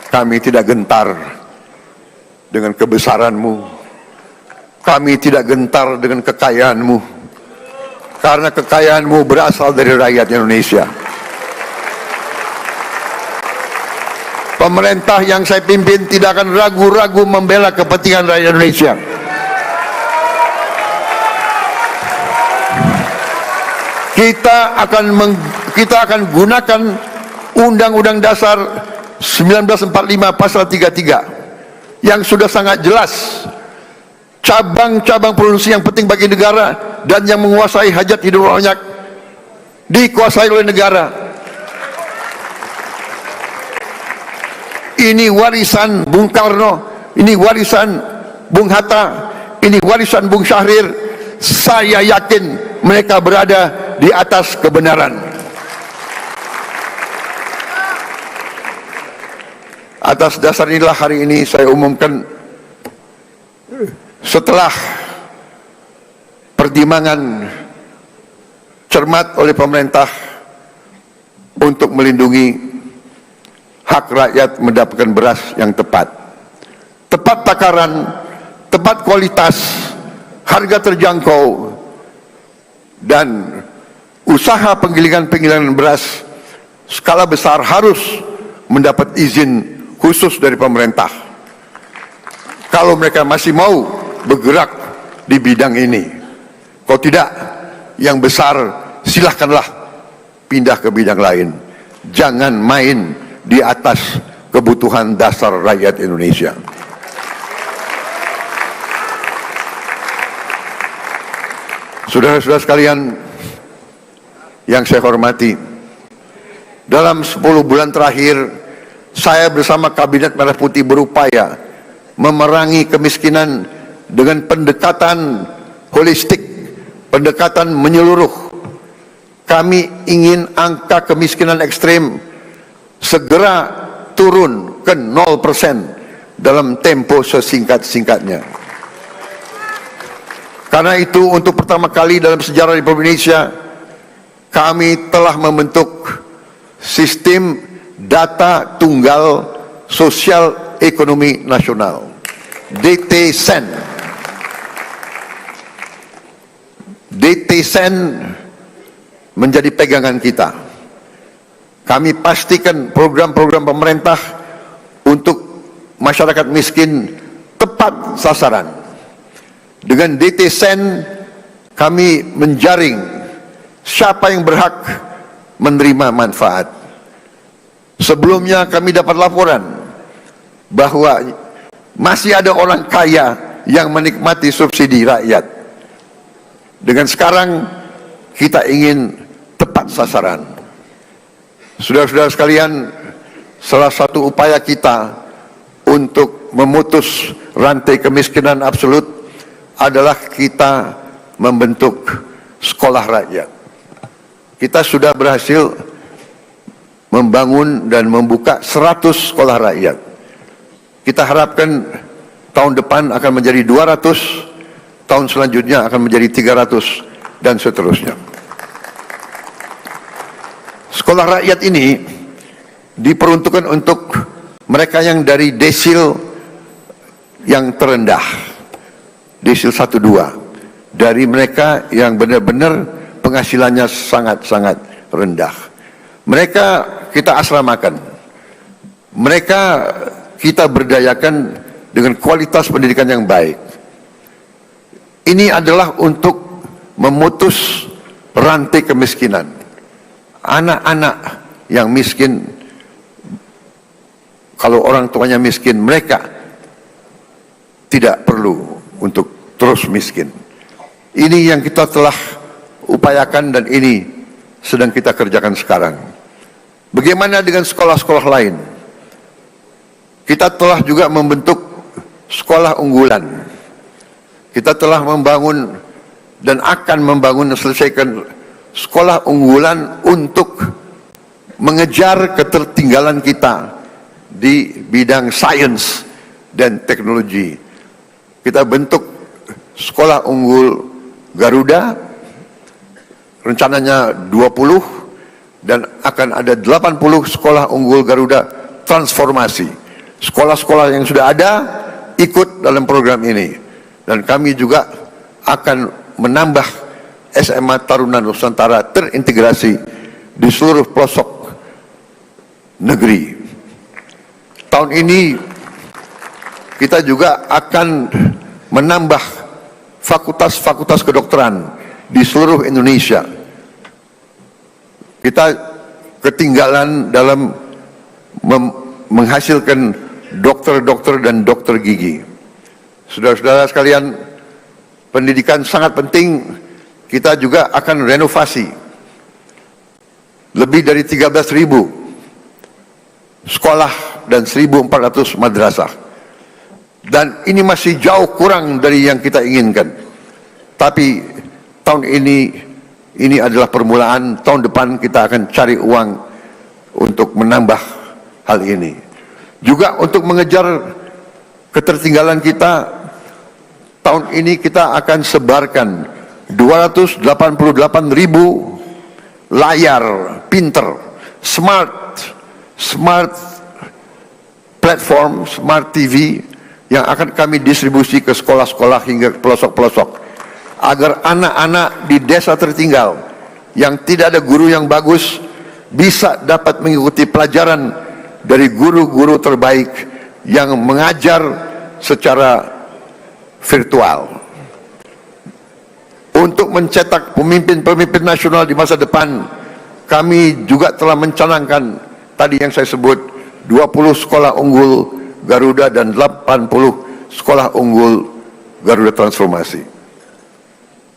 Kami tidak gentar dengan kebesaranmu. Kami tidak gentar dengan kekayaanmu. Karena kekayaanmu berasal dari rakyat Indonesia. Pemerintah yang saya pimpin tidak akan ragu-ragu membela kepentingan rakyat Indonesia. Kita akan gunakan Undang-Undang Dasar 1945 pasal 33 yang sudah sangat jelas cabang-cabang produksi yang penting bagi negara dan yang menguasai hajat hidup rakyat dikuasai oleh negara. Ini warisan Bung Karno, ini warisan Bung Hatta, ini warisan Bung Syahrir. Saya yakin mereka berada di atas kebenaran. Atas dasar inilah hari ini saya umumkan, setelah pertimbangan cermat oleh pemerintah untuk melindungi hak rakyat mendapatkan beras yang tepat. Tepat takaran, tepat kualitas, harga terjangkau, dan usaha penggilingan beras skala besar harus mendapat izin khusus dari pemerintah. Kalau mereka masih mau bergerak di bidang ini. Kalau tidak, yang besar silahkanlah pindah ke bidang lain. Jangan main di atas kebutuhan dasar rakyat Indonesia. Saudara-saudara sekalian yang saya hormati, dalam 10 bulan terakhir, saya bersama Kabinet Merah Putih berupaya memerangi kemiskinan dengan pendekatan holistik, pendekatan menyeluruh. Kami ingin angka kemiskinan ekstrem segera turun ke 0% dalam tempo sesingkat-singkatnya. Karena itu, untuk pertama kali dalam sejarah Republik Indonesia, kami telah membentuk sistem data tunggal sosial ekonomi nasional, DTSEN. DTSEN menjadi pegangan kita. Kami pastikan program-program pemerintah untuk masyarakat miskin tepat sasaran. Dengan DTSEN kami menjaring siapa yang berhak menerima manfaat. Sebelumnya kami dapat laporan bahwa masih ada orang kaya yang menikmati subsidi rakyat. Dengan sekarang kita ingin tepat sasaran. Saudara-saudara sekalian, salah satu upaya kita untuk memutus rantai kemiskinan absolut adalah kita membentuk sekolah rakyat. Kita sudah berhasil membangun dan membuka 100 sekolah rakyat. Kita harapkan tahun depan akan menjadi 200, tahun selanjutnya akan menjadi 300, dan seterusnya. Sekolah rakyat ini diperuntukkan untuk mereka yang dari desil yang terendah, desil 1-2, dari mereka yang benar-benar penghasilannya sangat-sangat rendah. Mereka kita asramakan, mereka kita berdayakan dengan kualitas pendidikan yang baik. Ini adalah untuk memutus rantai kemiskinan. Anak-anak yang miskin, kalau orang tuanya miskin, mereka tidak perlu untuk terus miskin. Ini yang kita telah upayakan dan ini sedang kita kerjakan sekarang. Bagaimana dengan sekolah-sekolah lain? Kita telah juga membentuk sekolah unggulan. Kita telah membangun dan akan membangun dan selesaikan sekolah unggulan untuk mengejar ketertinggalan kita di bidang sains dan teknologi. Kita bentuk sekolah unggul Garuda, rencananya 20, dan akan ada 80 sekolah unggul Garuda transformasi. Sekolah-sekolah yang sudah ada ikut dalam program ini. Dan kami juga akan menambah SMA Taruna Nusantara terintegrasi di seluruh pelosok negeri. Tahun ini kita juga akan menambah fakultas-fakultas kedokteran di seluruh Indonesia. Kita ketinggalan dalam menghasilkan dokter-dokter dan dokter gigi. Saudara-saudara sekalian, pendidikan sangat penting. Kita juga akan renovasi lebih dari 13.000 sekolah dan 1.400 madrasah. Dan ini masih jauh kurang dari yang kita inginkan. Tapi tahun ini adalah permulaan. Tahun depan kita akan cari uang untuk menambah hal ini. Juga untuk mengejar ketertinggalan kita, tahun ini kita akan sebarkan 288.000 layar pinter, smart platform, smart TV yang akan kami distribusi ke sekolah-sekolah hingga ke pelosok-pelosok, agar anak-anak di desa tertinggal yang tidak ada guru yang bagus bisa dapat mengikuti pelajaran dari guru-guru terbaik yang mengajar secara virtual. Untuk mencetak pemimpin-pemimpin nasional di masa depan, kami juga telah mencanangkan tadi yang saya sebut 20 sekolah unggul Garuda dan 80 sekolah unggul Garuda Transformasi.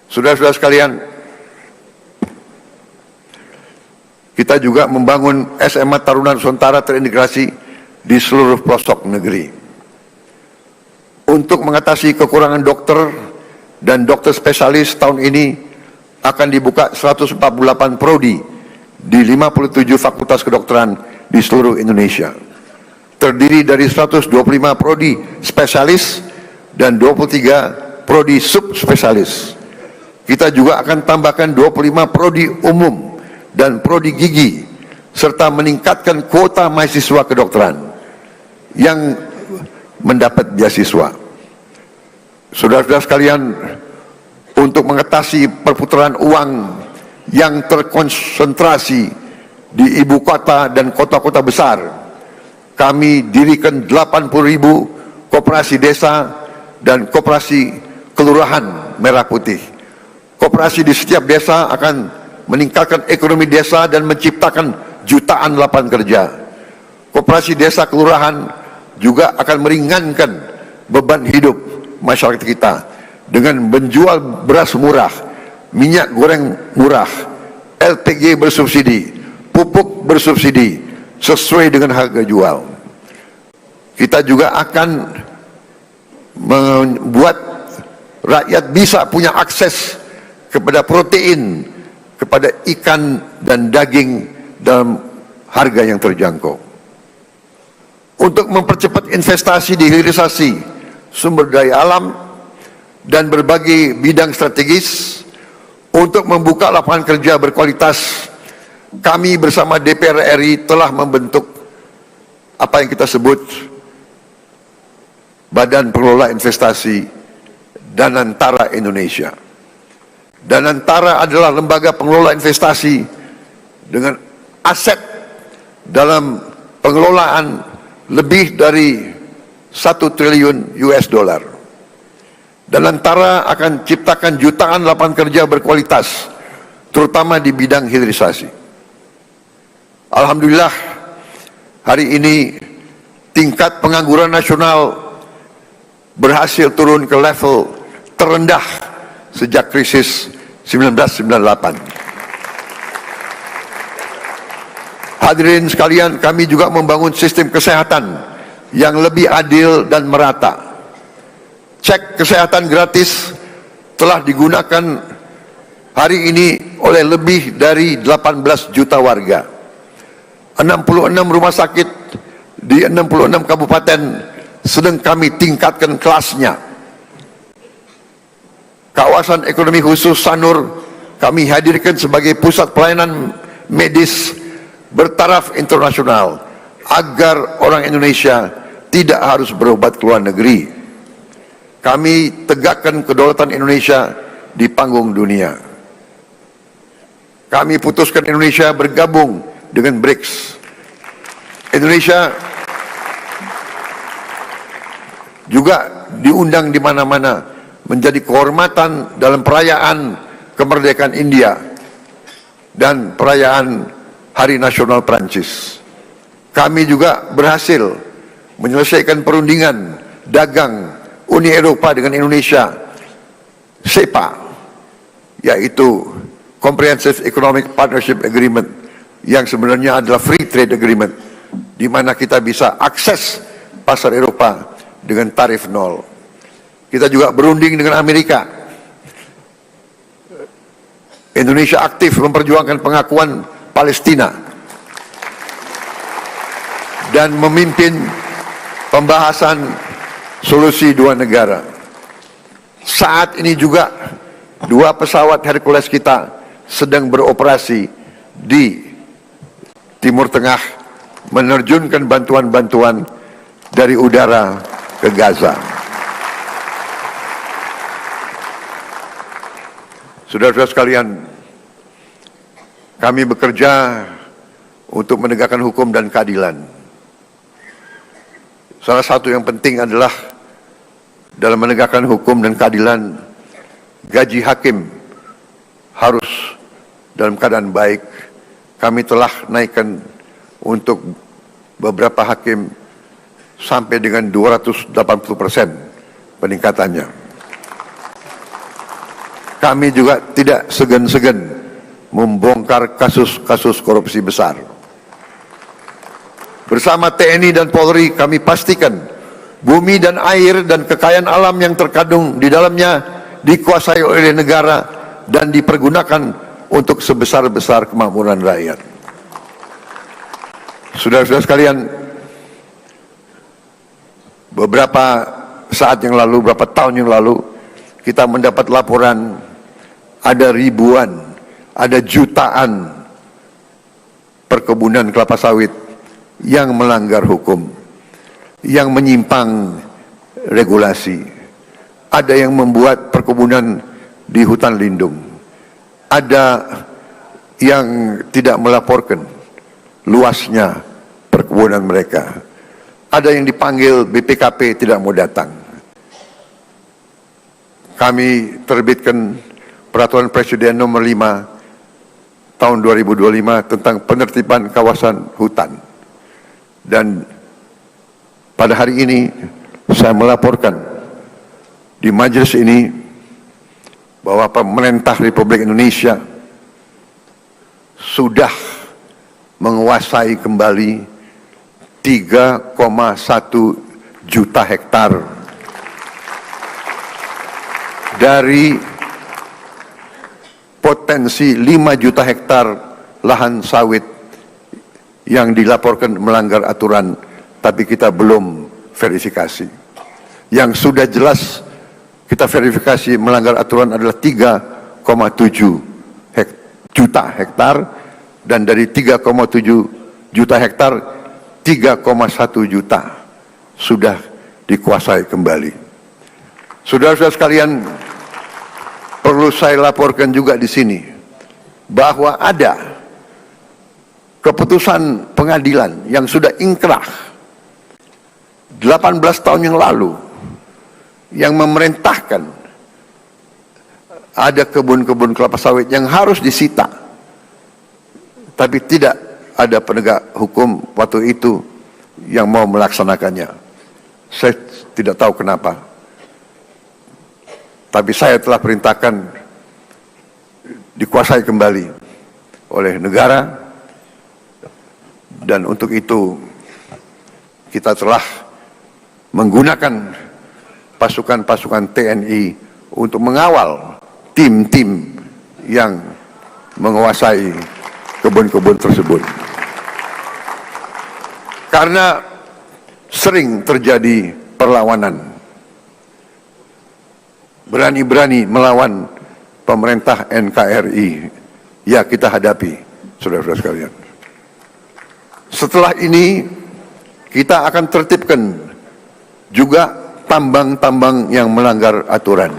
Saudara-saudara sekalian, kita juga membangun SMA Taruna Nusantara terintegrasi di seluruh pelosok negeri. Untuk mengatasi kekurangan dokter dan dokter spesialis, tahun ini akan dibuka 148 prodi di 57 fakultas kedokteran di seluruh Indonesia. Terdiri dari 125 prodi spesialis dan 23 prodi subspesialis. Kita juga akan tambahkan 25 prodi umum dan prodi gigi, serta meningkatkan kuota mahasiswa kedokteran yang mendapat beasiswa. Saudara-saudara sekalian, untuk mengatasi perputaran uang yang terkonsentrasi di ibu kota dan kota-kota besar, kami dirikan 80.000 koperasi desa dan koperasi kelurahan merah putih. Koperasi di setiap desa akan meningkatkan ekonomi desa dan menciptakan jutaan lapangan kerja. Koperasi desa kelurahan juga akan meringankan beban hidup masyarakat kita dengan menjual beras murah, minyak goreng murah, LPG bersubsidi, pupuk bersubsidi sesuai dengan harga jual. Kita juga akan membuat rakyat bisa punya akses kepada protein, kepada ikan dan daging dalam harga yang terjangkau. Untuk mempercepat investasi di hilirisasi sumber daya alam dan berbagai bidang strategis, untuk membuka lapangan kerja berkualitas, kami bersama DPR RI telah membentuk apa yang kita sebut Badan Pengelola Investasi Danantara Indonesia. Danantara adalah lembaga pengelola investasi dengan aset dalam pengelolaan lebih dari 1 triliun US dollar. Danantara akan ciptakan jutaan lapangan kerja berkualitas, terutama di bidang hilirisasi. Alhamdulillah, hari ini tingkat pengangguran nasional berhasil turun ke level terendah sejak krisis 1998. Hadirin sekalian, kami juga membangun sistem kesehatan yang lebih adil dan merata. Cek kesehatan gratis telah digunakan hari ini oleh lebih dari 18 juta warga. 66 rumah sakit di 66 kabupaten sedang kami tingkatkan kelasnya. Kawasan ekonomi khusus Sanur kami hadirkan sebagai pusat pelayanan medis bertaraf internasional agar orang Indonesia tidak harus berobat ke luar negeri. Kami tegakkan kedaulatan Indonesia di panggung dunia. Kami putuskan Indonesia bergabung dengan BRICS. Indonesia juga diundang di mana-mana menjadi kehormatan dalam perayaan kemerdekaan India dan perayaan Hari Nasional Prancis. Kami juga berhasil menyelesaikan perundingan dagang Uni Eropa dengan Indonesia, SEPA, yaitu Comprehensive Economic Partnership Agreement, yang sebenarnya adalah Free Trade Agreement, di mana kita bisa akses pasar Eropa dengan tarif nol. Kita juga berunding dengan Amerika. Indonesia aktif memperjuangkan pengakuan Palestina dan memimpin pembahasan solusi dua negara. Saat ini juga 2 pesawat Hercules kita sedang beroperasi di Timur Tengah, menerjunkan bantuan-bantuan dari udara ke Gaza. Saudara-saudara sekalian, kami bekerja untuk menegakkan hukum dan keadilan. Salah satu yang penting adalah dalam menegakkan hukum dan keadilan, gaji hakim harus dalam keadaan baik. Kami telah naikkan untuk beberapa hakim sampai dengan 280% peningkatannya. Kami juga tidak segan-segan membongkar kasus-kasus korupsi besar. Bersama TNI dan Polri kami pastikan bumi dan air dan kekayaan alam yang terkandung di dalamnya dikuasai oleh negara dan dipergunakan untuk sebesar-besar kemakmuran rakyat. Saudara-saudara sekalian, beberapa saat yang lalu, beberapa tahun yang lalu, kita mendapat laporan ada ribuan, ada jutaan perkebunan kelapa sawit yang melanggar hukum, yang menyimpang regulasi. Ada yang membuat perkebunan di hutan lindung, ada yang tidak melaporkan luasnya perkebunan mereka, ada yang dipanggil BPKP tidak mau datang. Kami terbitkan Peraturan Presiden nomor 5 tahun 2025 tentang penertiban kawasan hutan. Dan pada hari ini saya melaporkan di majelis ini bahwa pemerintah Republik Indonesia sudah menguasai kembali 3,1 juta hektar dari potensi 5 juta hektar lahan sawit yang dilaporkan melanggar aturan, tapi kita belum verifikasi. Yang sudah jelas kita verifikasi melanggar aturan adalah 3,7 juta hektar, dan dari 3,7 juta hektar 3,1 juta sudah dikuasai kembali. Saudara-saudara sekalian, perlu saya laporkan juga di sini bahwa ada keputusan pengadilan yang sudah ingkrah 18 tahun yang lalu yang memerintahkan ada kebun-kebun kelapa sawit yang harus disita, tapi tidak ada penegak hukum waktu itu yang mau melaksanakannya. Saya tidak tahu kenapa, tapi saya telah perintahkan dikuasai kembali oleh negara, dan untuk itu kita telah menggunakan pasukan-pasukan TNI untuk mengawal tim-tim yang menguasai kebun-kebun tersebut. Karena sering terjadi perlawanan, berani-berani melawan pemerintah NKRI, ya kita hadapi, saudara-saudara sekalian. Setelah ini kita akan tertibkan juga tambang-tambang yang melanggar aturan.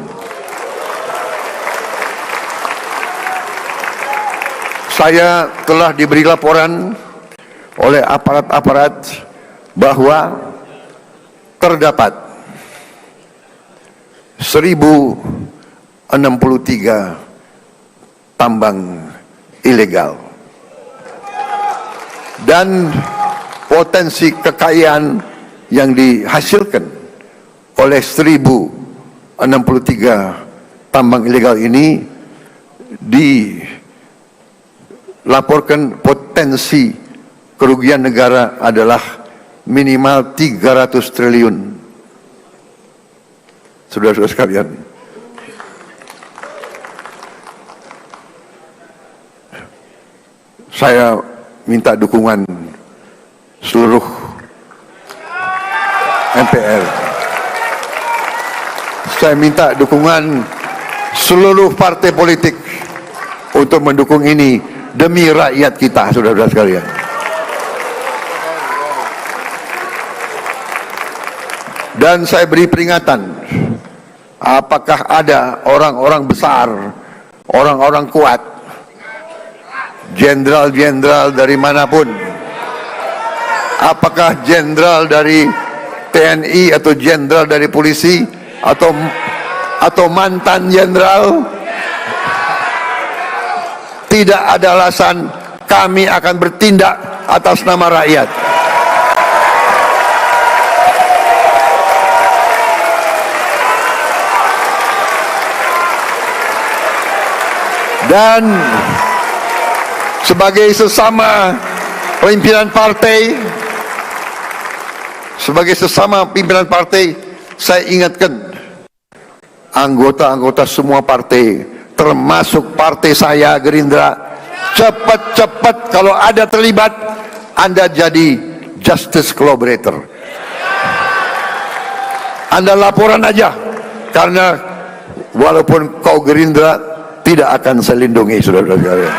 Saya telah diberi laporan oleh aparat-aparat bahwa terdapat 1063 tambang ilegal, dan potensi kekayaan yang dihasilkan oleh 1063 tambang ilegal ini dilaporkan potensi kerugian negara adalah minimal 300 triliun. Saudara-saudara sekalian, saya minta dukungan seluruh MPR. Saya minta dukungan seluruh partai politik untuk mendukung ini demi rakyat kita, saudara-saudara sekalian. Dan saya beri peringatan, apakah ada orang-orang besar, orang-orang kuat, jenderal-jenderal dari manapun, apakah jenderal dari TNI atau jenderal dari polisi atau mantan jenderal, tidak ada alasan kami akan bertindak atas nama rakyat. Dan sebagai sesama pimpinan partai, saya ingatkan anggota-anggota semua partai, termasuk partai saya Gerindra, cepat-cepat kalau ada terlibat, Anda jadi justice collaborator. Anda laporan aja, karena walaupun kau Gerindra, tidak akan saya lindungi, saudara-saudara.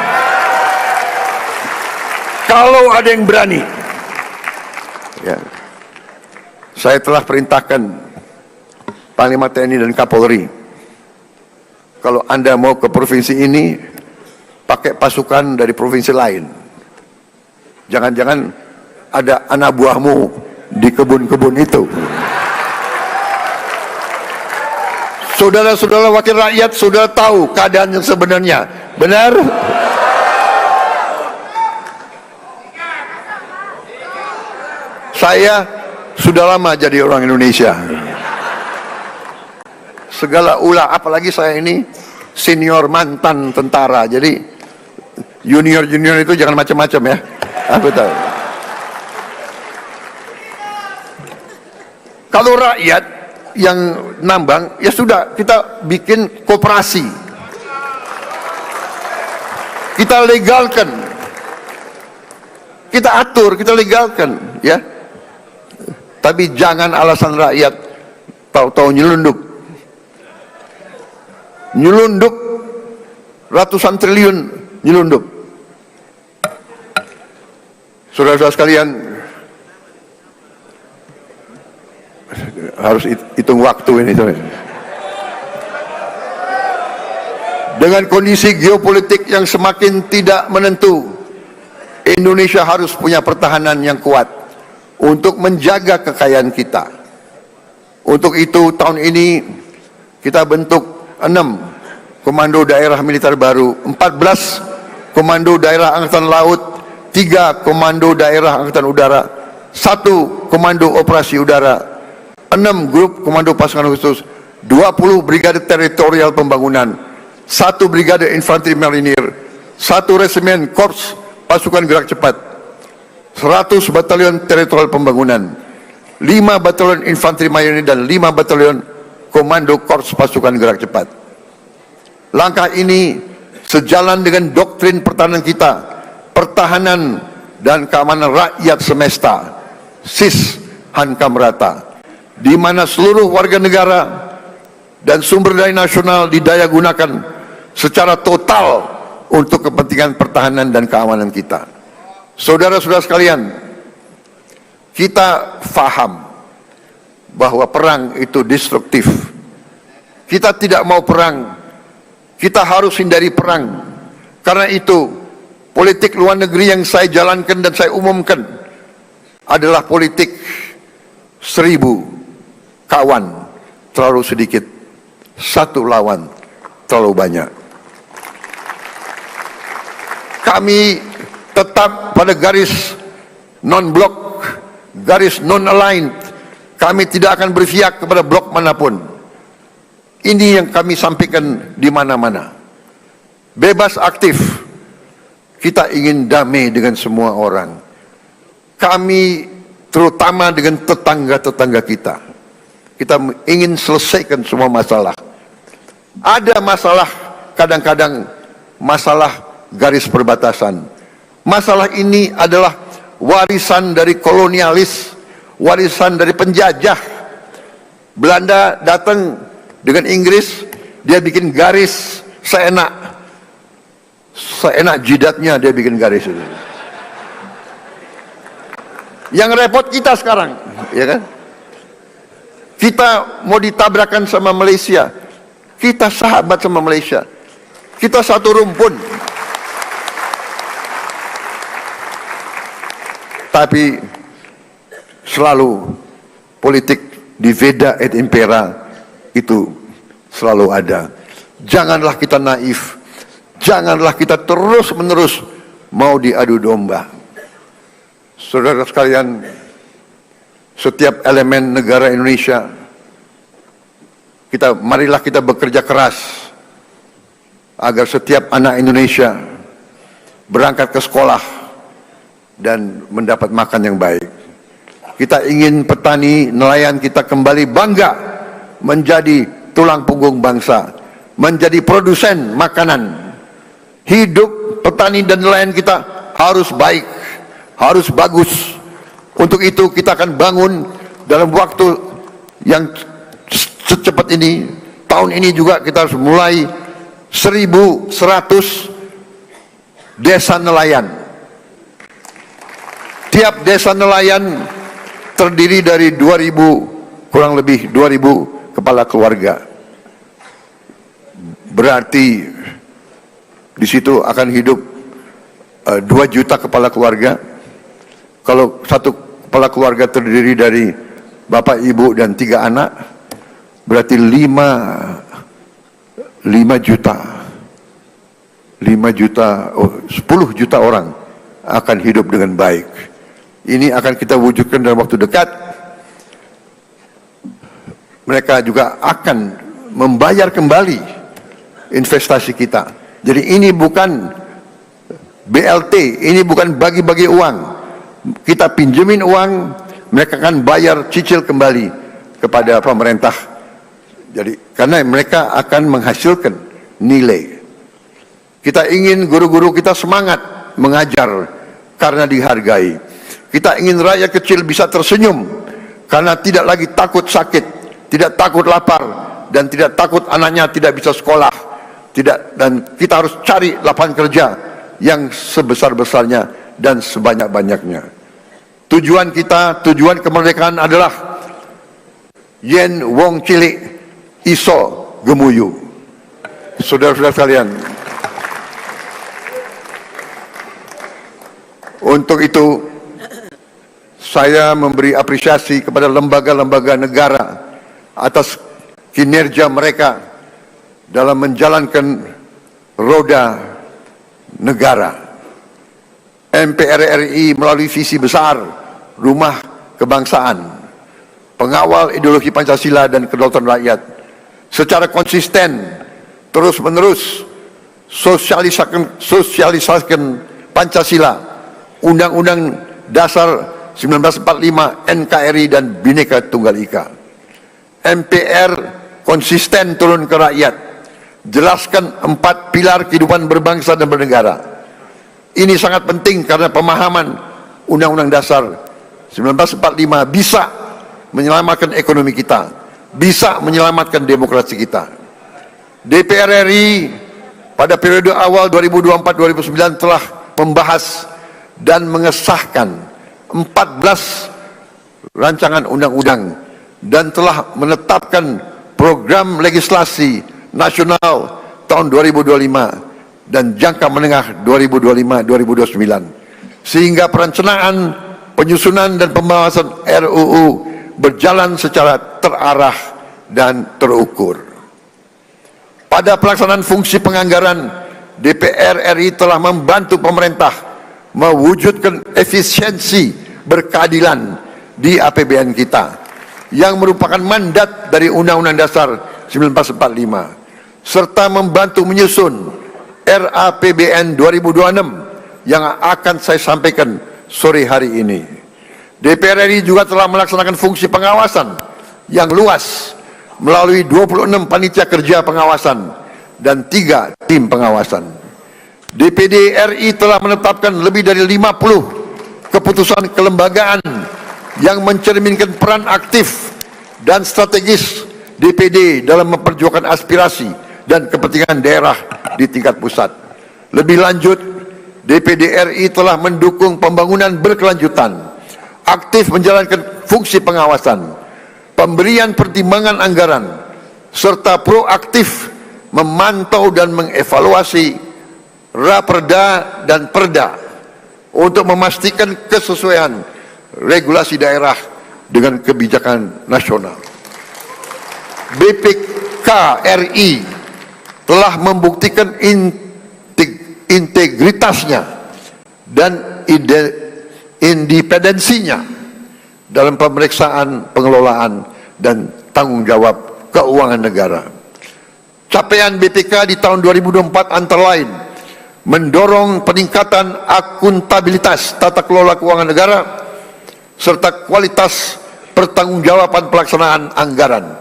Kalau ada yang berani, ya, saya telah perintahkan Panglima TNI dan Kapolri, kalau Anda mau ke provinsi ini, pakai pasukan dari provinsi lain. Jangan-jangan ada anak buahmu di kebun-kebun itu. Saudara-saudara wakil rakyat, saudara tahu keadaan yang sebenarnya. Benar? Saya sudah lama jadi orang Indonesia. Segala ulah, apalagi saya ini senior mantan tentara. Jadi junior-junior itu jangan macam-macam ya. Aku tahu. Kalau rakyat yang nambang, ya sudah, kita bikin koperasi, kita legalkan, kita atur, kita legalkan, ya. Tapi jangan alasan rakyat tahu-tahu nyelundup ratusan triliun, nyelundup. Saudara-saudara sekalian, harus hitung waktu ini. Dengan kondisi geopolitik yang semakin tidak menentu, Indonesia harus punya pertahanan yang kuat untuk menjaga kekayaan kita. Untuk itu tahun ini kita bentuk 6 komando daerah militer baru, 14 komando daerah angkatan laut, 3 komando daerah angkatan udara, 1 komando operasi udara, 6 grup komando pasukan khusus, 20 brigade teritorial pembangunan, 1 brigade infanteri marinir, 1 resimen korps pasukan gerak cepat, 100 batalion teritorial pembangunan, 5 batalion infanteri marinir dan 5 batalion komando korps pasukan gerak cepat. Langkah ini sejalan dengan doktrin pertahanan kita, pertahanan dan keamanan rakyat semesta, sis hankam rata, di mana seluruh warga negara dan sumber daya nasional didaya gunakan secara total untuk kepentingan pertahanan dan keamanan kita. Saudara-saudara sekalian, kita faham bahwa perang itu destruktif. Kita tidak mau perang, kita harus hindari perang. Karena itu, politik luar negeri yang saya jalankan dan saya umumkan adalah politik 1000 kawan terlalu sedikit, 1 lawan terlalu banyak. Kami tetap pada garis non-blok, garis non-aligned. Kami tidak akan berpihak kepada blok manapun. Ini yang kami sampaikan di mana-mana. Bebas aktif. Kita ingin damai dengan semua orang. Kami terutama dengan tetangga-tetangga kita. Kita ingin selesaikan semua masalah. Ada masalah, kadang-kadang masalah garis perbatasan. Masalah ini adalah warisan dari kolonialis, warisan dari penjajah. Belanda datang dengan Inggris, dia bikin garis seenak jidatnya, dia bikin garis itu. Yang repot kita sekarang, ya kan? Kita mau ditabrakan sama Malaysia, kita sahabat sama Malaysia, kita satu rumpun. Tapi selalu politik divida et impera itu selalu ada. Janganlah kita naif, janganlah kita terus-menerus mau diadu domba. Saudara sekalian, setiap elemen negara Indonesia, marilah kita bekerja keras agar setiap anak Indonesia berangkat ke sekolah dan mendapat makan yang baik. Kita ingin petani, nelayan kita kembali bangga menjadi tulang punggung bangsa, menjadi produsen makanan. Hidup petani dan nelayan kita harus baik, harus bagus. Untuk itu kita akan bangun dalam waktu yang secepat ini. Tahun ini juga kita harus mulai 1.100 desa nelayan. Tiap desa nelayan terdiri dari 2.000, kurang lebih 2.000 kepala keluarga. Berarti di situ akan hidup 2 juta kepala keluarga. Kalau satu kepala keluarga terdiri dari bapak, ibu, dan 3 anak, berarti 5 juta. 10 juta orang akan hidup dengan baik. Ini akan kita wujudkan dalam waktu dekat. Mereka juga akan membayar kembali investasi kita. Jadi ini bukan BLT, ini bukan bagi-bagi uang. Kita pinjemin uang, mereka akan bayar cicil kembali kepada pemerintah. Jadi karena mereka akan menghasilkan nilai. Kita ingin guru-guru kita semangat mengajar karena dihargai. Kita ingin rakyat kecil bisa tersenyum karena tidak lagi takut sakit, tidak takut lapar, dan tidak takut anaknya tidak bisa sekolah. Dan kita harus cari lapangan kerja yang sebesar-besarnya dan sebanyak-banyaknya. Tujuan kita, tujuan kemerdekaan adalah yen wong cilik iso gemuyu. Saudara-saudara sekalian, untuk itu saya memberi apresiasi kepada lembaga-lembaga negara atas kinerja mereka dalam menjalankan roda negara. MPR RI melalui visi besar Rumah Kebangsaan, pengawal ideologi Pancasila dan kedaulatan rakyat, secara konsisten terus-menerus sosialisasikan Pancasila, Undang-Undang Dasar 1945, NKRI, dan Bhinneka Tunggal Ika. MPR konsisten turun ke rakyat, jelaskan 4 pilar kehidupan berbangsa dan bernegara. Ini sangat penting karena pemahaman Undang-Undang Dasar 1945 bisa menyelamatkan ekonomi kita, bisa menyelamatkan demokrasi kita. DPR RI pada periode awal 2024-2009 telah membahas dan mengesahkan 14 rancangan undang-undang dan telah menetapkan program legislasi nasional tahun 2025 dan jangka menengah 2025-2029, sehingga perencanaan, penyusunan, dan pembahasan RUU berjalan secara terarah dan terukur. Pada pelaksanaan fungsi penganggaran, DPR RI telah membantu pemerintah mewujudkan efisiensi berkeadilan di APBN kita, yang merupakan mandat dari Undang-Undang Dasar 1945, serta membantu menyusun RAPBN 2026 yang akan saya sampaikan sore hari ini. DPR RI juga telah melaksanakan fungsi pengawasan yang luas melalui 26 panitia kerja pengawasan dan 3 tim pengawasan. DPD RI telah menetapkan lebih dari 50 keputusan kelembagaan yang mencerminkan peran aktif dan strategis DPD dalam memperjuangkan aspirasi dan kepentingan daerah di tingkat pusat. Lebih lanjut, DPD RI telah mendukung pembangunan berkelanjutan, aktif menjalankan fungsi pengawasan, pemberian pertimbangan anggaran, serta proaktif memantau dan mengevaluasi Raperda dan Perda untuk memastikan kesesuaian regulasi daerah dengan kebijakan nasional. BPK RI telah membuktikan integritasnya dan independensinya dalam pemeriksaan, pengelolaan, dan tanggung jawab keuangan negara. Capaian BPK di tahun 2024 antara lain mendorong peningkatan akuntabilitas tata kelola keuangan negara serta kualitas pertanggungjawaban pelaksanaan anggaran,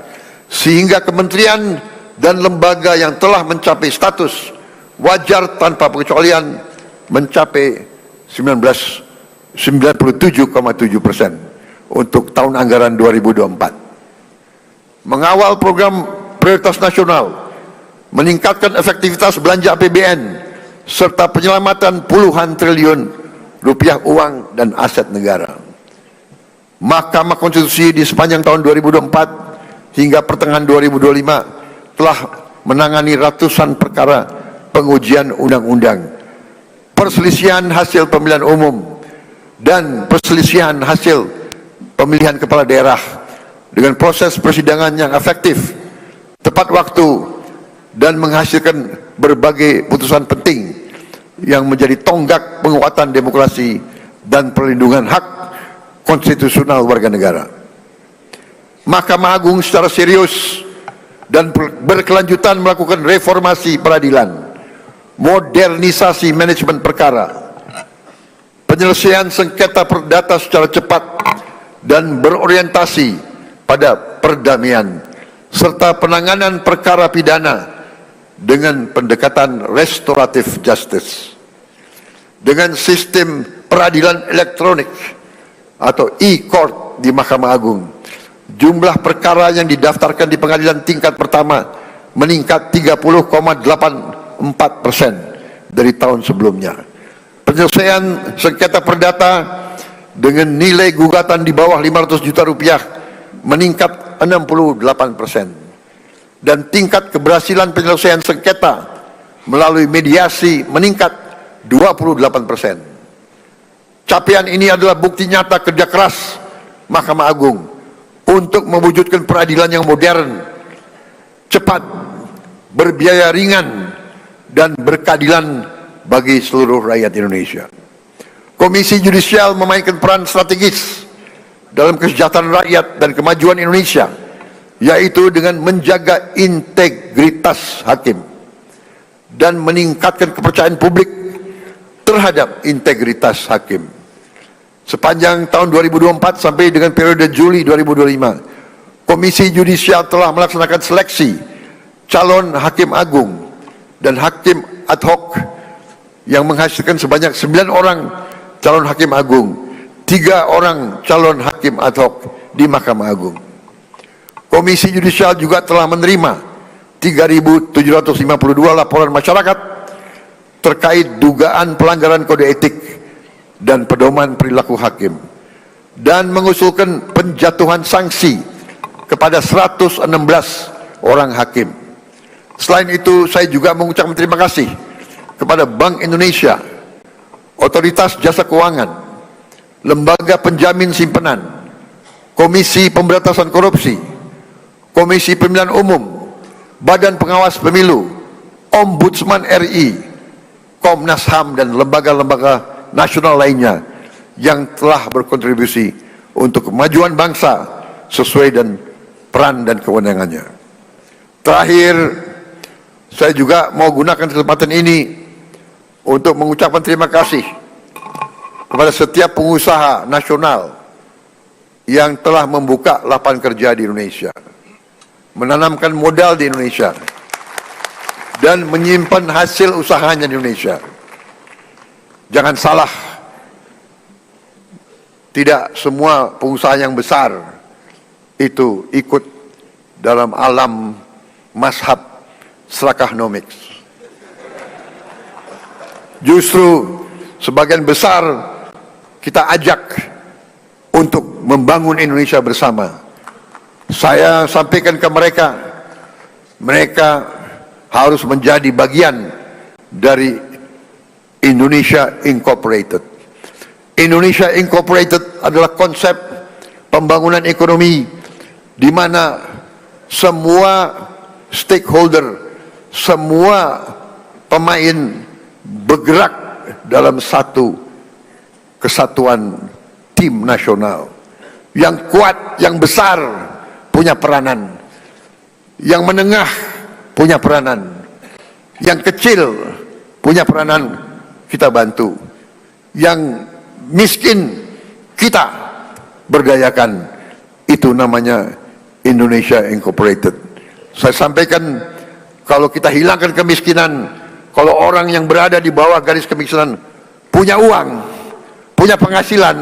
sehingga kementerian dan lembaga yang telah mencapai status wajar tanpa pengecualian mencapai 97,7% untuk tahun anggaran 2024. Mengawal program prioritas nasional, meningkatkan efektivitas belanja APBN, serta penyelamatan puluhan triliun rupiah uang dan aset negara. Mahkamah Konstitusi di sepanjang tahun 2024 hingga pertengahan 2025 telah menangani ratusan perkara pengujian undang-undang, perselisihan hasil pemilihan umum, dan perselisihan hasil pemilihan kepala daerah dengan proses persidangan yang efektif, tepat waktu, dan menghasilkan berbagai putusan penting yang menjadi tonggak penguatan demokrasi dan perlindungan hak konstitusional warga negara. Mahkamah Agung secara serius dan berkelanjutan melakukan reformasi peradilan, modernisasi manajemen perkara, penyelesaian sengketa perdata secara cepat dan berorientasi pada perdamaian, serta penanganan perkara pidana dengan pendekatan restoratif justice. Dengan sistem peradilan elektronik atau e-court di Mahkamah Agung, jumlah perkara yang didaftarkan di pengadilan tingkat pertama meningkat 30,84% dari tahun sebelumnya. Penyelesaian sengketa perdata dengan nilai gugatan di bawah 500 juta rupiah meningkat 68%. Dan tingkat keberhasilan penyelesaian sengketa melalui mediasi meningkat 28%. Capaian ini adalah bukti nyata kerja keras Mahkamah Agung untuk mewujudkan peradilan yang modern, cepat, berbiaya ringan, dan berkeadilan bagi seluruh rakyat Indonesia. Komisi Yudisial memainkan peran strategis dalam kesejahteraan rakyat dan kemajuan Indonesia, yaitu dengan menjaga integritas hakim dan meningkatkan kepercayaan publik terhadap integritas hakim. Sepanjang tahun 2024 sampai dengan periode Juli 2025, Komisi Yudisial telah melaksanakan seleksi calon hakim agung dan hakim ad hoc yang menghasilkan sebanyak 9 orang calon hakim agung, 3 orang calon hakim ad hoc di Mahkamah Agung. Komisi Yudisial juga telah menerima 3.752 laporan masyarakat terkait dugaan pelanggaran kode etik dan pedoman perilaku hakim, dan mengusulkan penjatuhan sanksi kepada 116 orang hakim. Selain itu, saya juga mengucapkan terima kasih kepada Bank Indonesia, Otoritas Jasa Keuangan, Lembaga Penjamin Simpanan, Komisi Pemberantasan Korupsi, Komisi Pemilihan Umum, Badan Pengawas Pemilu, Ombudsman RI, Komnas HAM, dan lembaga-lembaga nasional lainnya yang telah berkontribusi untuk kemajuan bangsa sesuai dan peran dan kewenangannya. Terakhir, saya juga mau gunakan kesempatan ini untuk mengucapkan terima kasih kepada setiap pengusaha nasional yang telah membuka lapangan kerja di Indonesia, menanamkan modal di Indonesia, dan menyimpan hasil usahanya di Indonesia. Jangan salah, tidak semua pengusaha yang besar itu ikut dalam alam mazhab Serakanomics. Justru sebagian besar kita ajak untuk membangun Indonesia bersama. Saya sampaikan ke mereka, mereka harus menjadi bagian dari Indonesia Incorporated. Indonesia Incorporated adalah konsep pembangunan ekonomi di mana semua stakeholder, semua pemain bergerak dalam satu kesatuan tim nasional. Yang kuat, yang besar punya peranan, yang menengah punya peranan, yang kecil punya peranan, kita bantu, yang miskin kita berdayakan. Itu namanya Indonesia Incorporated. Saya sampaikan, kalau kita hilangkan kemiskinan, kalau orang yang berada di bawah garis kemiskinan punya uang, punya penghasilan,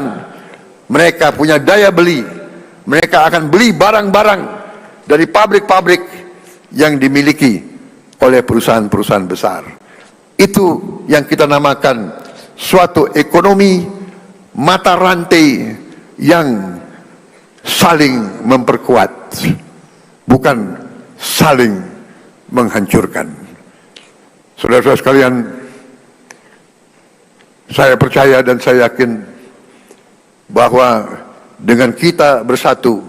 mereka punya daya beli, mereka akan beli barang-barang dari pabrik-pabrik yang dimiliki oleh perusahaan-perusahaan besar. Itu yang kita namakan suatu ekonomi mata rantai yang saling memperkuat, bukan saling menghancurkan. Saudara-saudara sekalian, saya percaya dan saya yakin bahwa dengan kita bersatu,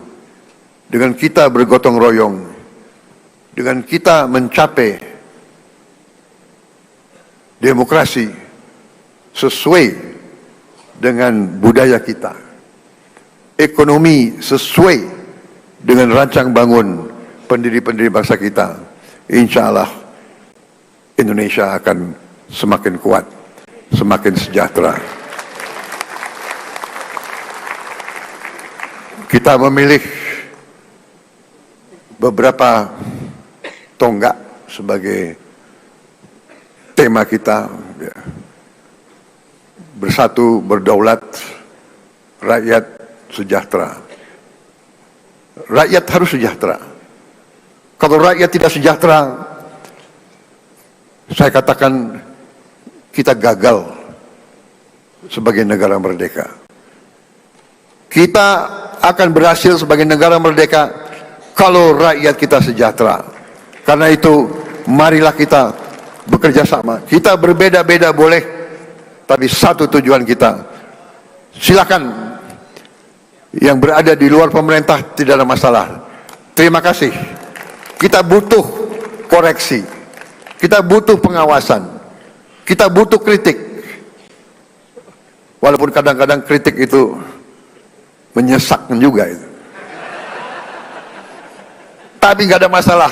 dengan kita bergotong royong, dengan kita mencapai demokrasi sesuai dengan budaya kita, ekonomi sesuai dengan rancang bangun pendiri-pendiri bangsa kita, insya Allah Indonesia akan semakin kuat, semakin sejahtera. Kita memilih beberapa tonggak sebagai tema kita, bersatu, berdaulat, rakyat sejahtera. Rakyat harus sejahtera. Kalau rakyat tidak sejahtera, saya katakan kita gagal sebagai negara merdeka. Kita akan berhasil sebagai negara merdeka kalau rakyat kita sejahtera. Karena itu, marilah kita bekerja sama. Kita berbeda-beda boleh, tapi satu tujuan kita. Silakan yang berada di luar pemerintah, tidak ada masalah. Terima kasih. Kita butuh koreksi, kita butuh pengawasan, kita butuh kritik. Walaupun kadang-kadang kritik itu menyesakkan juga itu. Tapi nggak ada masalah.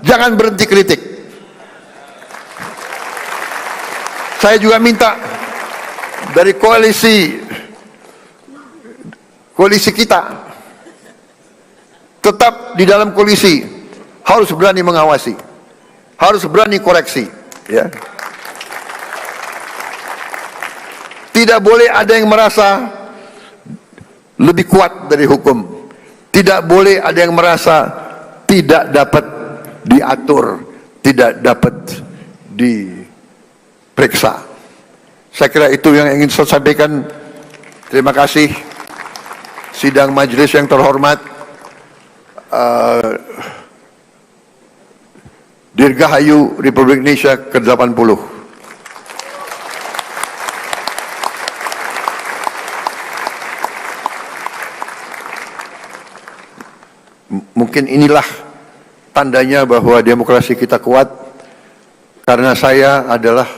Jangan berhenti kritik. Saya juga minta dari koalisi kita, tetap di dalam koalisi harus berani mengawasi, harus berani koreksi, ya. Tidak boleh ada yang merasa lebih kuat dari hukum. Tidak boleh ada yang merasa tidak dapat diatur, tidak dapat diperiksa. Saya kira itu yang ingin saya sampaikan. Terima kasih. Sidang majelis yang terhormat, Dirgahayu Republik Indonesia ke-80. Mungkin inilah tandanya bahwa demokrasi kita kuat, karena saya adalah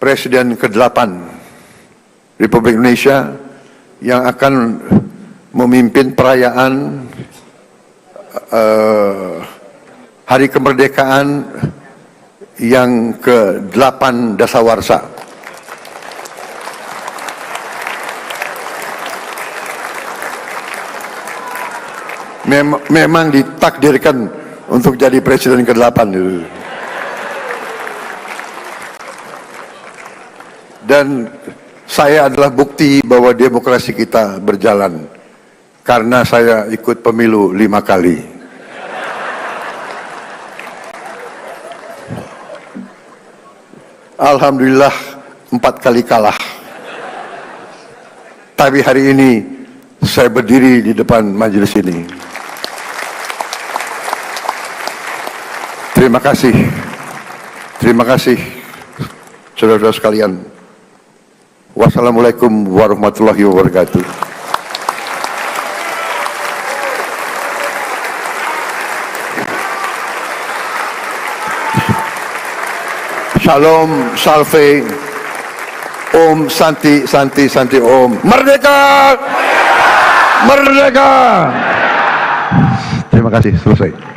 Presiden ke-8 Republik Indonesia yang akan memimpin perayaan Hari Kemerdekaan yang ke-8 dasawarsa. Memang ditakdirkan untuk jadi presiden ke-8 itu. Dan saya adalah bukti bahwa demokrasi kita berjalan, karena saya ikut pemilu 5 kali. Alhamdulillah 4 kali kalah. Tapi hari ini saya berdiri di depan majelis ini. Terima kasih. Terima kasih saudara-saudara sekalian. Wassalamualaikum warahmatullahi wabarakatuh. Shalom, salve, Om, Santi, Santi, Santi, Om. Merdeka! Merdeka! Terima kasih, selesai.